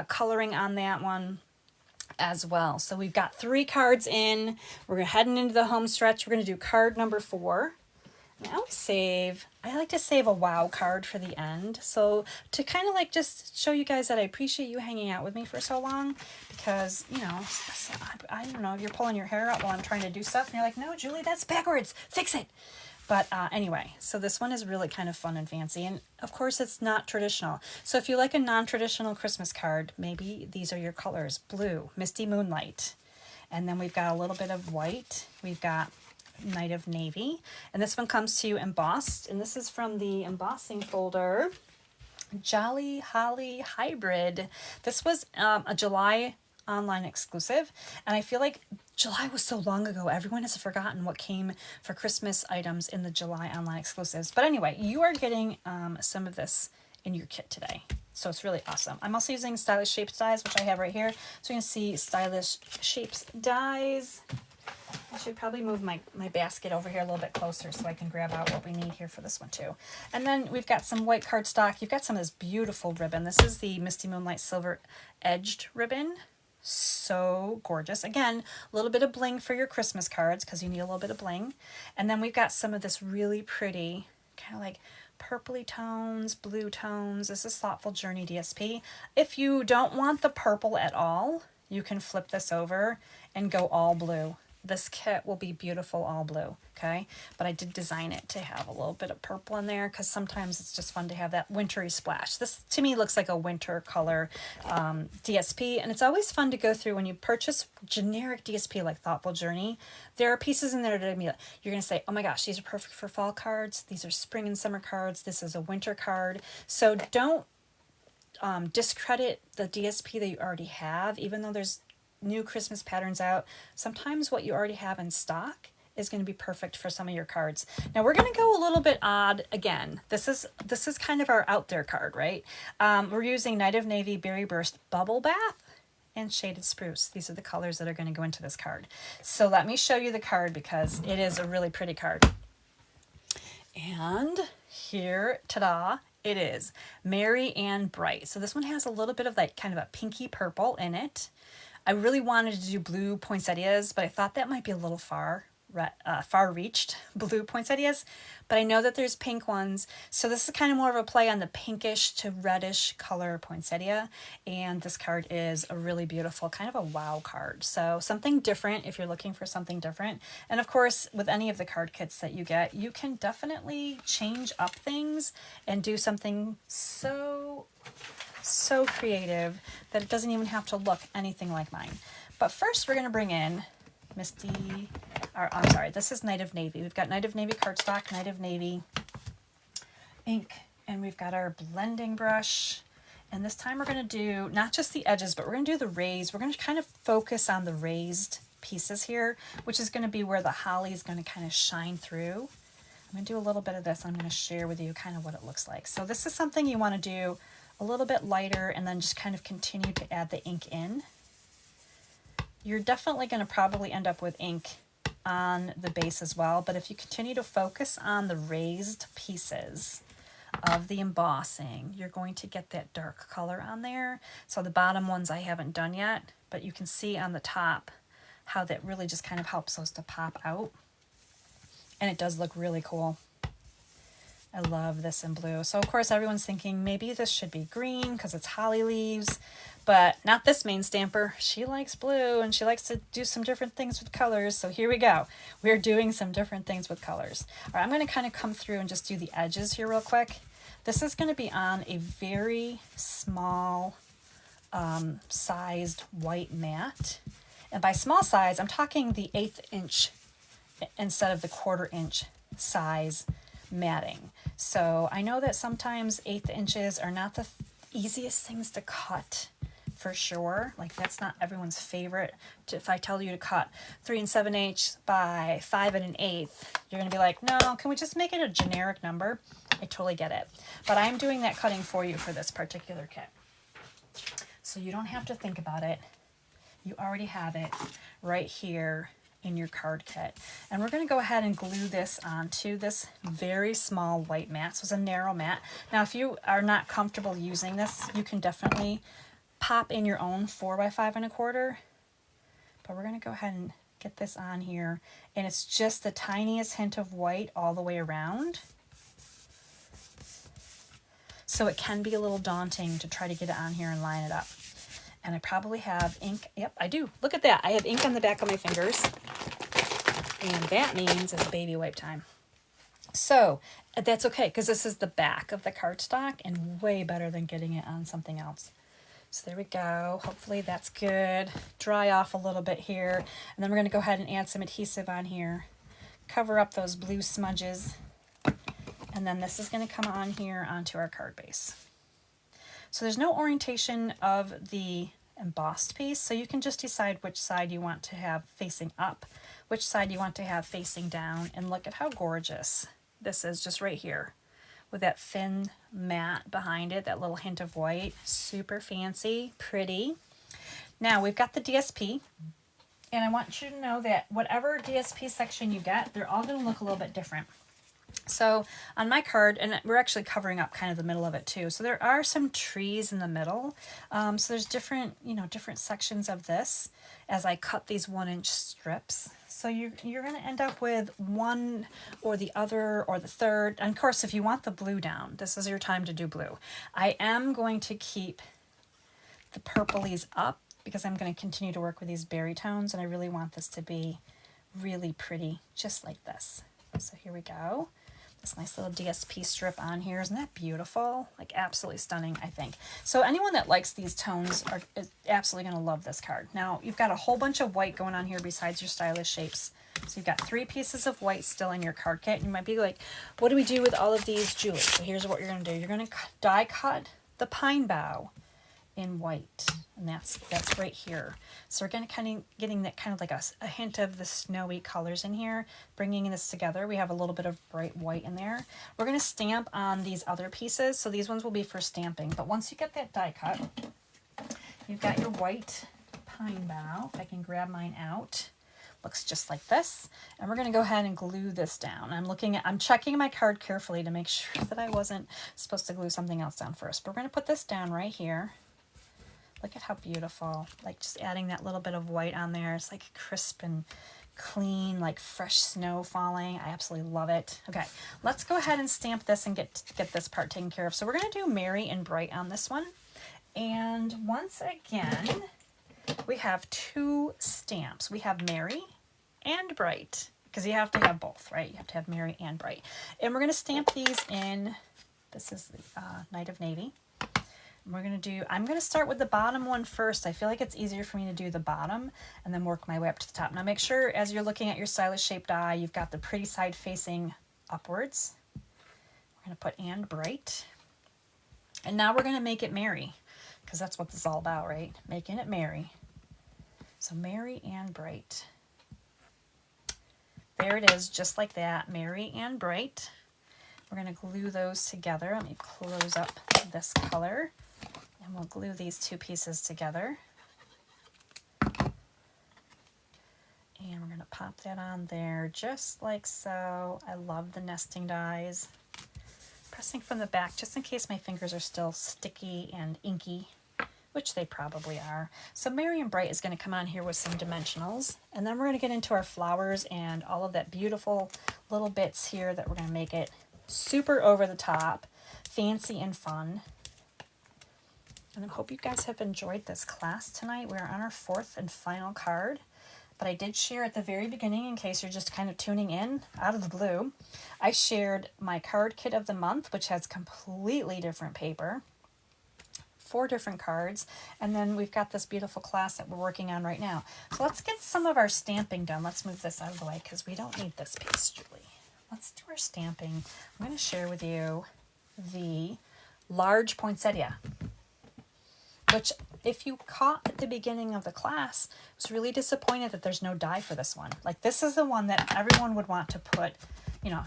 coloring on that one as well. So we've got 3 cards in. We're heading into the home stretch. We're going to do card number 4. Now I like to save a wow card for the end. So to kind of like just show you guys that I appreciate you hanging out with me for so long, because, you know, I don't know, you're pulling your hair out while I'm trying to do stuff and you're like, no, Julie, that's backwards. Fix it. But anyway, so this one is really kind of fun and fancy. And of course, it's not traditional. So if you like a non-traditional Christmas card, maybe these are your colors. Blue, Misty Moonlight. And then we've got a little bit of white. We've got Night of Navy. And this one comes to you embossed. And this is from the embossing folder, Jolly Holly Hybrid. This was a July online exclusive. And I feel like July was so long ago, everyone has forgotten what came for Christmas items in the July online exclusives. But anyway, you are getting some of this in your kit today. So it's really awesome. I'm also using Stylish Shapes dies, which I have right here. So you can see Stylish Shapes dies. I should probably move my basket over here a little bit closer so I can grab out what we need here for this one too. And then we've got some white cardstock. You've got some of this beautiful ribbon. This is the Misty Moonlight Silver Edged ribbon. So gorgeous. Again, a little bit of bling for your Christmas cards because you need a little bit of bling. And then we've got some of this really pretty kind of like purpley tones, blue tones. This is Thoughtful Journey DSP. If you don't want the purple at all, you can flip this over and go all blue. This kit will be beautiful all blue, okay? But I did design it to have a little bit of purple in there because sometimes it's just fun to have that wintry splash. This, to me, looks like a winter color DSP, and it's always fun to go through when you purchase generic DSP like Thoughtful Journey. There are pieces in there that you're going to say, oh my gosh, these are perfect for fall cards. These are spring and summer cards. This is a winter card. So don't discredit the DSP that you already have, even though there's new Christmas patterns out. Sometimes what you already have in stock is going to be perfect for some of your cards. Now we're going to go a little bit odd again. This is kind of our out there card, right? We're using Night of Navy, Berry Burst, Bubble Bath, and Shaded Spruce. These are the colors that are going to go into this card. So let me show you the card because it is a really pretty card. And here, ta-da, it is Merry and Bright. So this one has a little bit of like kind of a pinky purple in it. I really wanted to do blue poinsettias, but I thought that might be a little far far-reached blue poinsettias, but I know that there's pink ones. So this is kind of more of a play on the pinkish to reddish color poinsettia. And this card is a really beautiful, kind of a wow card. So something different if you're looking for something different. And of course, with any of the card kits that you get, you can definitely change up things and do something so creative that it doesn't even have to look anything like mine. But first we're going to bring in Misty, or I'm sorry, this is Night of Navy. We've got Night of Navy cardstock, Night of Navy ink, and we've got our blending brush. And this time we're going to do not just the edges, but we're going to do the raised. We're going to kind of focus on the raised pieces here, which is going to be where the holly is going to kind of shine through. I'm going to do a little bit of this. I'm going to share with you kind of what it looks like. So this is something you want to do a little bit lighter and then just kind of continue to add the ink in. You're definitely going to probably end up with ink on the base as well, but if you continue to focus on the raised pieces of the embossing, you're going to get that dark color on there. So the bottom ones I haven't done yet, but you can see on the top how that really just kind of helps those to pop out. And it does look really cool. I love this in blue. So of course everyone's thinking maybe this should be green because it's holly leaves, but not this Maine stamper. She likes blue and she likes to do some different things with colors. So here we go. We're doing some different things with colors. All right, I'm going to kind of come through and just do the edges here real quick. This is going to be on a very small sized white mat. And by small size, I'm talking the 1/8 inch instead of the 1/4 inch size matting. So I know that sometimes 1/8 inches are not the easiest things to cut for sure. Like that's not everyone's favorite. If I tell you to cut 3 7/8 by 5 1/8, you're gonna be like, no, can we just make it a generic number? I totally get it. But I'm doing that cutting for you for this particular kit. So you don't have to think about it. You already have it right here in your card kit. And we're going to go ahead and glue this onto this very small white mat. So it's a narrow mat. Now if you are not comfortable using this, you can definitely pop in your own 4 by 5 1/4. But we're going to go ahead and get this on here. And it's just the tiniest hint of white all the way around. So it can be a little daunting to try to get it on here and line it up. And I probably have ink. Yep, I do. Look at that. I have ink on the back of my fingers. And that means it's baby wipe time. So that's okay because this is the back of the cardstock and way better than getting it on something else. So there we go. Hopefully that's good. Dry off a little bit here. And then we're going to go ahead and add some adhesive on here. Cover up those blue smudges. And then this is going to come on here onto our card base. So there's no orientation of the embossed piece, so you can just decide which side you want to have facing up, which side you want to have facing down, and look at how gorgeous this is just right here with that thin mat behind it, that little hint of white. Super fancy, pretty. Now we've got the DSP, and I want you to know that whatever DSP section you get, they're all going to look a little bit different. So on my card, and we're actually covering up kind of the middle of it too. So there are some trees in the middle. So there's different, different sections of this as I cut these 1-inch strips. So you're going to end up with one or the other or the third. And of course, if you want the blue down, this is your time to do blue. I am going to keep the purplies up because I'm going to continue to work with these berry tones. And I really want this to be really pretty, just like this. So here we go. This nice little DSP strip on here. Isn't that beautiful? Like absolutely stunning, I think. So anyone that likes these tones is absolutely going to love this card. Now you've got a whole bunch of white going on here besides your stylish shapes. So you've got 3 pieces of white still in your card kit. You might be like, what do we do with all of these, Julie? So here's what you're going to do. You're going to die cut the pine bough in white, and that's right here. So we're going to kind of getting that kind of like a hint of the snowy colors in here, bringing this together. We have a little bit of bright white in there. We're going to stamp on these other pieces, so these ones will be for stamping. But once you get that die cut, you've got your white pine bough. If I can grab mine out, looks just like this. And we're going to go ahead and glue this down. I'm checking my card carefully to make sure that I wasn't supposed to glue something else down first. But we're going to put this down right here. Look at how beautiful, like just adding that little bit of white on there. It's like crisp and clean, like fresh snow falling. I absolutely love it. Okay, let's go ahead and stamp this and get this part taken care of. So we're going to do Merry and Bright on this one. And once again, we have two stamps. We have Merry and Bright, because you have to have both, right? You have to have Merry and Bright. And we're going to stamp these in, this is the Night of Navy. We're going to do, I'm going to start with the bottom one first. I feel like it's easier for me to do the bottom and then work my way up to the top. Now make sure as you're looking at your stylish shaped die, you've got the pretty side facing upwards. We're going to put and Bright. And now we're going to make it merry, because that's what this is all about, right? Making it merry. So Merry and Bright. There it is, just like that, Merry and Bright. We're going to glue those together. Let me close up this color. And we'll glue these two pieces together. And we're going to pop that on there just like so. I love the nesting dies. Pressing from the back just in case my fingers are still sticky and inky, which they probably are. So Merry and Bright is going to come on here with some dimensionals. And then we're going to get into our flowers and all of that beautiful little bits here that we're going to make it super over the top, fancy and fun. And I hope you guys have enjoyed this class tonight. We're on our fourth and final card, but I did share at the very beginning, in case you're just kind of tuning in out of the blue, I shared my card kit of the month, which has completely different paper, 4 different cards, and then we've got this beautiful class that we're working on right now. So let's get some of our stamping done. Let's move this out of the way because we don't need this piece, Julie. Let's do our stamping. I'm going to share with you the large poinsettia, which if you caught at the beginning of the class, I was really disappointed that there's no die for this one. Like, this is the one that everyone would want to put, you know,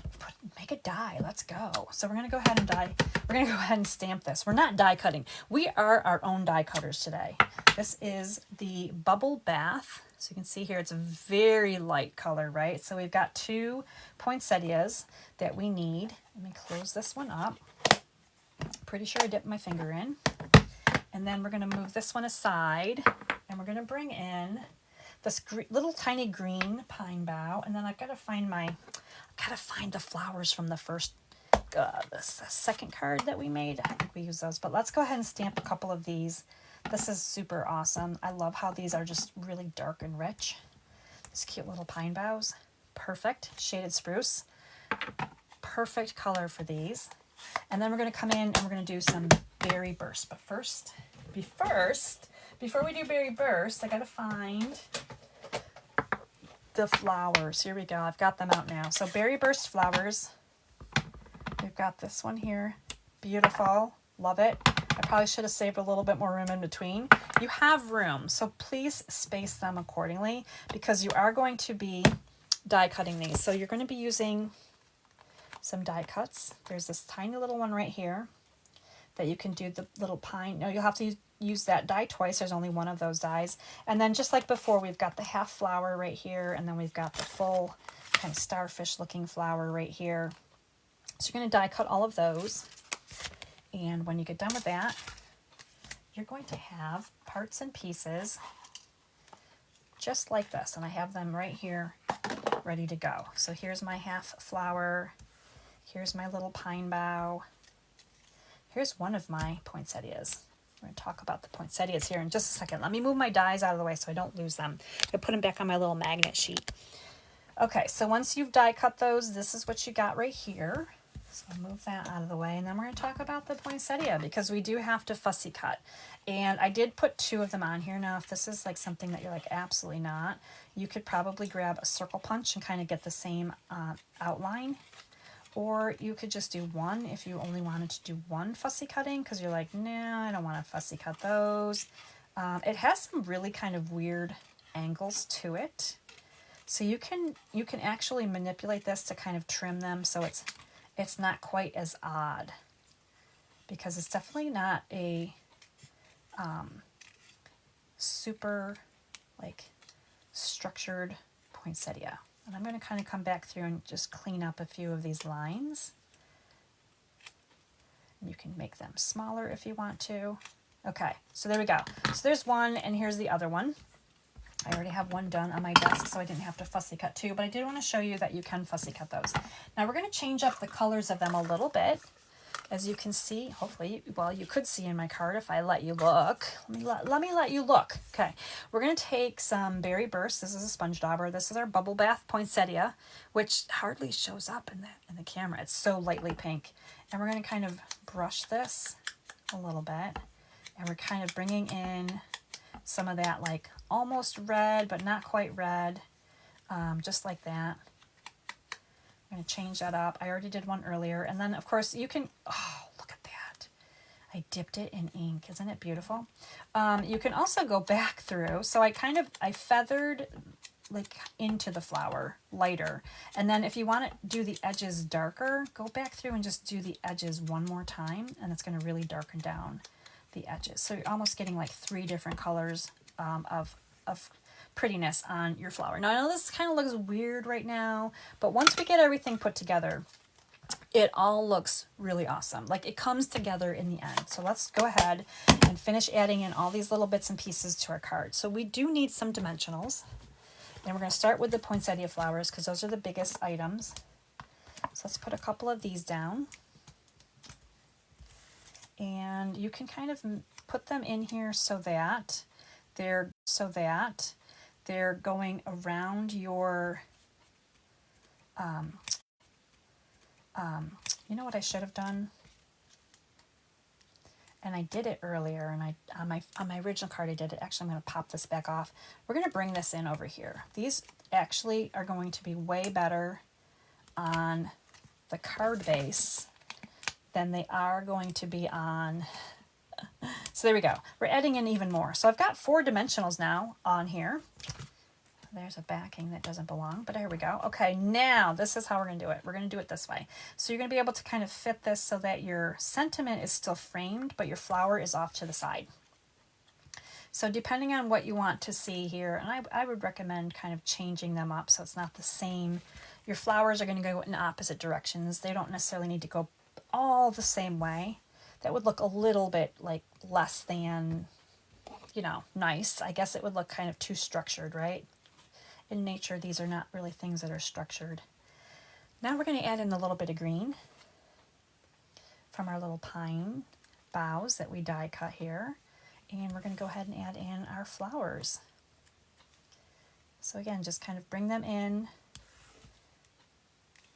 make a die. Let's go. So we're going to go ahead and die. We're going to go ahead and stamp this. We're not die cutting. We are our own die cutters today. This is the Bubble Bath. So you can see here, it's a very light color, right? So we've got 2 poinsettias that we need. Let me close this one up. Pretty sure I dipped my finger in. And then we're going to move this one aside, and we're going to bring in this little tiny green pine bough. And then I've got to find the flowers from the first, the second card that we made. I think we use those, but let's go ahead and stamp a couple of these. This is super awesome. I love how these are just really dark and rich. These cute little pine boughs. Perfect. Shaded spruce. Perfect color for these. And then we're going to come in and we're going to do some berry burst. But first, before we do berry burst, I got to find the flowers. Here we go. I've got them out now. So berry burst flowers. We've got this one here. Beautiful. Love it. I probably should have saved a little bit more room in between. You have room, so please space them accordingly because you are going to be die cutting these. So you're going to be using some die cuts. There's this tiny little one right here that you can do the little pine. No, you'll have to use that die twice. There's only one of those dies. And then just like before, we've got the half flower right here, and then we've got the full kind of starfish looking flower right here. So you're going to die cut all of those. And when you get done with that, you're going to have parts and pieces just like this. And I have them right here ready to go. So here's my half flower. Here's my little pine bough. Here's one of my poinsettias. We're going to talk about the poinsettias here in just a second. Let me move my dies out of the way so I don't lose them. I put them back on my little magnet sheet. Okay, so once you've die cut those, this is what you got right here. So I'll move that out of the way, and then we're going to talk about the poinsettia because we do have to fussy cut. And I did put 2 of them on here. Now, if this is like something that you're like, absolutely not, you could probably grab a circle punch and kind of get the same outline. Or you could just do 1 if you only wanted to do 1 fussy cutting because you're like, nah, I don't want to fussy cut those. It has some really kind of weird angles to it. So you can actually manipulate this to kind of trim them so it's not quite as odd, because it's definitely not a super like structured poinsettia. And I'm going to kind of come back through and just clean up a few of these lines. You can make them smaller if you want to. Okay, so there we go. So there's one, and here's the other one. I already have one done on my desk, so I didn't have to fussy cut two, but I did want to show you that you can fussy cut those. Now we're going to change up the colors of them a little bit. As you can see, hopefully, well, you could see in my card if I let you look. Let me let you look. Okay, we're going to take some Berry Burst. This is a sponge dauber. This is our Bubble Bath Poinsettia, which hardly shows up in the camera. It's so lightly pink. And we're going to kind of brush this a little bit. And we're kind of bringing in some of that like almost red, but not quite red, just like that. I'm going to change that up. I already did one earlier. And then, of course, you can... Oh, look at that. I dipped it in ink. Isn't it beautiful? You can also go back through. So I feathered like into the flower lighter. And then if you want to do the edges darker, go back through and just do the edges one more time. And it's going to really darken down the edges. So you're almost getting like 3 different colors of prettiness on your flower. Now I know this kind of looks weird right now, but once we get everything put together, it all looks really awesome. Like it comes together in the end. So let's go ahead and finish adding in all these little bits and pieces to our card. So we do need some dimensionals, and we're going to start with the poinsettia flowers because those are the biggest items. So let's put a couple of these down, and you can kind of put them in here so that they're going around your, you know what I should have done? And I did it earlier, and on my original card I did it. Actually, I'm going to pop this back off. We're going to bring this in over here. These actually are going to be way better on the card base than they are going to be on... So there we go. We're adding in even more. So I've got 4 dimensionals now on here. There's a backing that doesn't belong, but here we go. Okay, now this is how we're going to do it. We're going to do it this way. So you're going to be able to kind of fit this so that your sentiment is still framed, but your flower is off to the side. So depending on what you want to see here, and I would recommend kind of changing them up so it's not the same. Your flowers are going to go in opposite directions. They don't necessarily need to go all the same way. That would look a little bit like less than, you know, nice. I guess it would look kind of too structured, right? In nature, these are not really things that are structured. Now we're going to add in a little bit of green from our little pine boughs that we die cut here. And we're going to go ahead and add in our flowers. So again, just kind of bring them in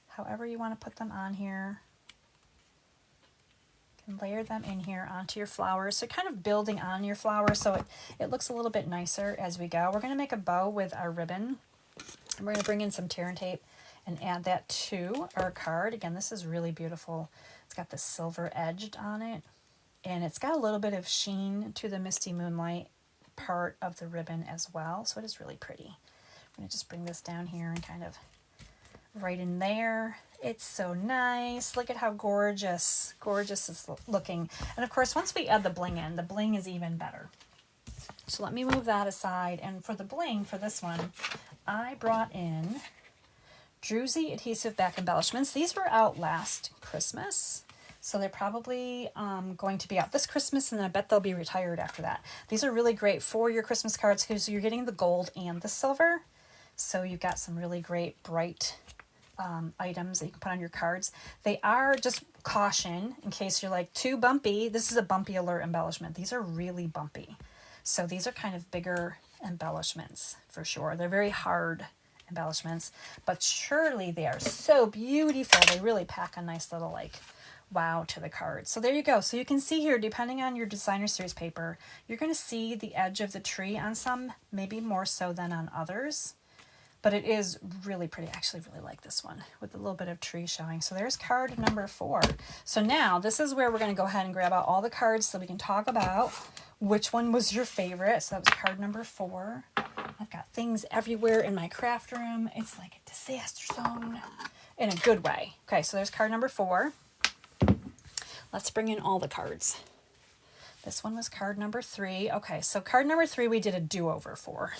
however you want to put them on here. And layer them in here onto your flowers. So kind of building on your flower so it looks a little bit nicer as we go. We're going to make a bow with our ribbon. And we're going to bring in some tear and tape and add that to our card. Again, this is really beautiful. It's got the silver edged on it. And it's got a little bit of sheen to the misty moonlight part of the ribbon as well. So it is really pretty. I'm going to just bring this down here and kind of right in there. It's so nice. Look at how gorgeous it's looking. And of course, once we add the bling in, the bling is even better. So let me move that aside. And for the bling, for this one, I brought in Druzy adhesive back embellishments. These were out last Christmas. So they're probably going to be out this Christmas, and I bet they'll be retired after that. These are really great for your Christmas cards because you're getting the gold and the silver. So you've got some really great bright items that you can put on your cards. They are, just caution in case you're like too bumpy. This is a bumpy alert embellishment. These are really bumpy. So these are kind of bigger embellishments for sure. They're very hard embellishments, but surely they are so beautiful. They really pack a nice little like wow to the card. So there you go. So you can see here, depending on your designer series paper, you're going to see the edge of the tree on some, maybe more so than on others. But it is really pretty. I actually really like this one with a little bit of tree showing. So there's card number 4. So now this is where we're going to go ahead and grab out all the cards so we can talk about which one was your favorite. So that was card number 4. I've got things everywhere in my craft room. It's like a disaster zone in a good way. Okay, so there's card number 4. Let's bring in all the cards. This one was card number 3. Okay, so card number 3 we did a do-over for.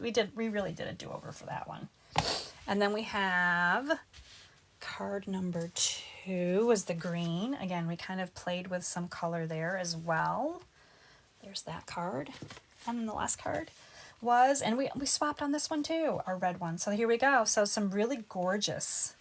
We really did a do-over for that one. And then we have card number 2 was the green. Again, we kind of played with some color there as well. There's that card. And then the last card was, and we swapped on this one too, our red one. So here we go. So some really gorgeous,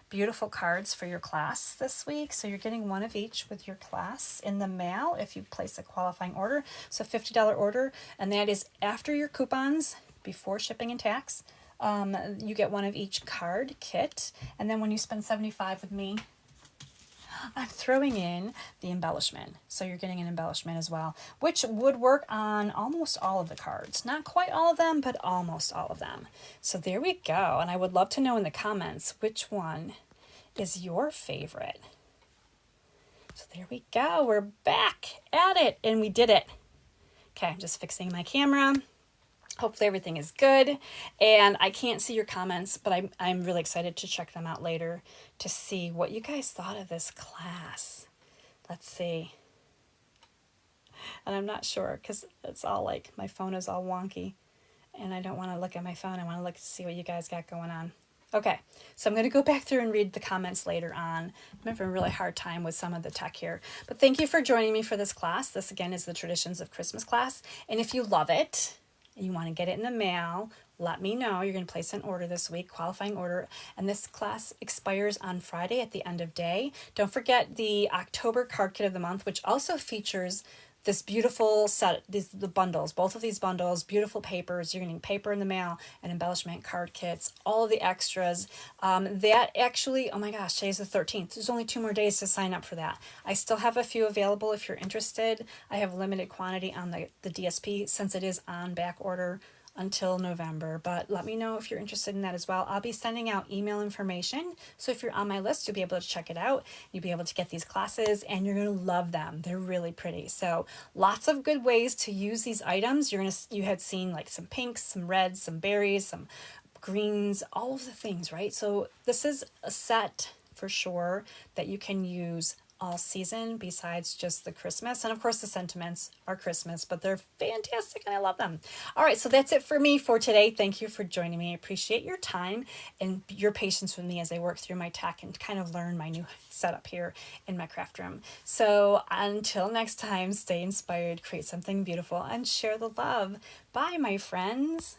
beautiful cards for your class this week. So you're getting one of each with your class in the mail if you place a qualifying order. So $50 order, and that is after your coupons, before shipping and tax. You get one of each card kit, and then when you spend $75 with me, I'm throwing in the embellishment. So you're getting an embellishment as well, which would work on almost all of the cards. Not quite all of them, but almost all of them. So there we go. And I would love to know in the comments which one is your favorite. So there we go. We're back at it, and we did it. Okay, I'm just fixing my camera. Hopefully everything is good, and I can't see your comments, but I'm really excited to check them out later to see what you guys thought of this class. Let's see. And I'm not sure because it's all like my phone is all wonky, and I don't want to look at my phone. I want to look to see what you guys got going on. Okay, so I'm going to go back through and read the comments later on. I'm having a really hard time with some of the tech here. But thank you for joining me for this class. This, again, is the Traditions of Christmas class. And if you love it, and you want to get it in the mail, let me know. You're going to place an order this week, qualifying order, and this class expires on Friday at the end of day. Don't forget the October card kit of the month, which also features this beautiful set, the bundles, both of these bundles, beautiful papers. You're getting paper in the mail and embellishment card kits, all of the extras. That actually, oh my gosh, today's the 13th. There's only 2 more days to sign up for that. I still have a few available if you're interested. I have limited quantity on the DSP since it is on back order until November, but let me know if you're interested in that as well. I'll be sending out email information, so if you're on my list, you'll be able to check it out. You'll be able to get these classes, and you're going to love them. They're really pretty. So lots of good ways to use these items. You had seen like some pinks, some reds, some berries, some greens, all of the things, right? So this is a set for sure that you can use all season besides just the Christmas. And of course the sentiments are Christmas, but they're fantastic and I love them. All right, so that's it for me for today. Thank you for joining me. I appreciate your time and your patience with me as I work through my tech and kind of learn my new setup here in my craft room. So until next time, stay inspired, create something beautiful, and share the love. Bye, my friends.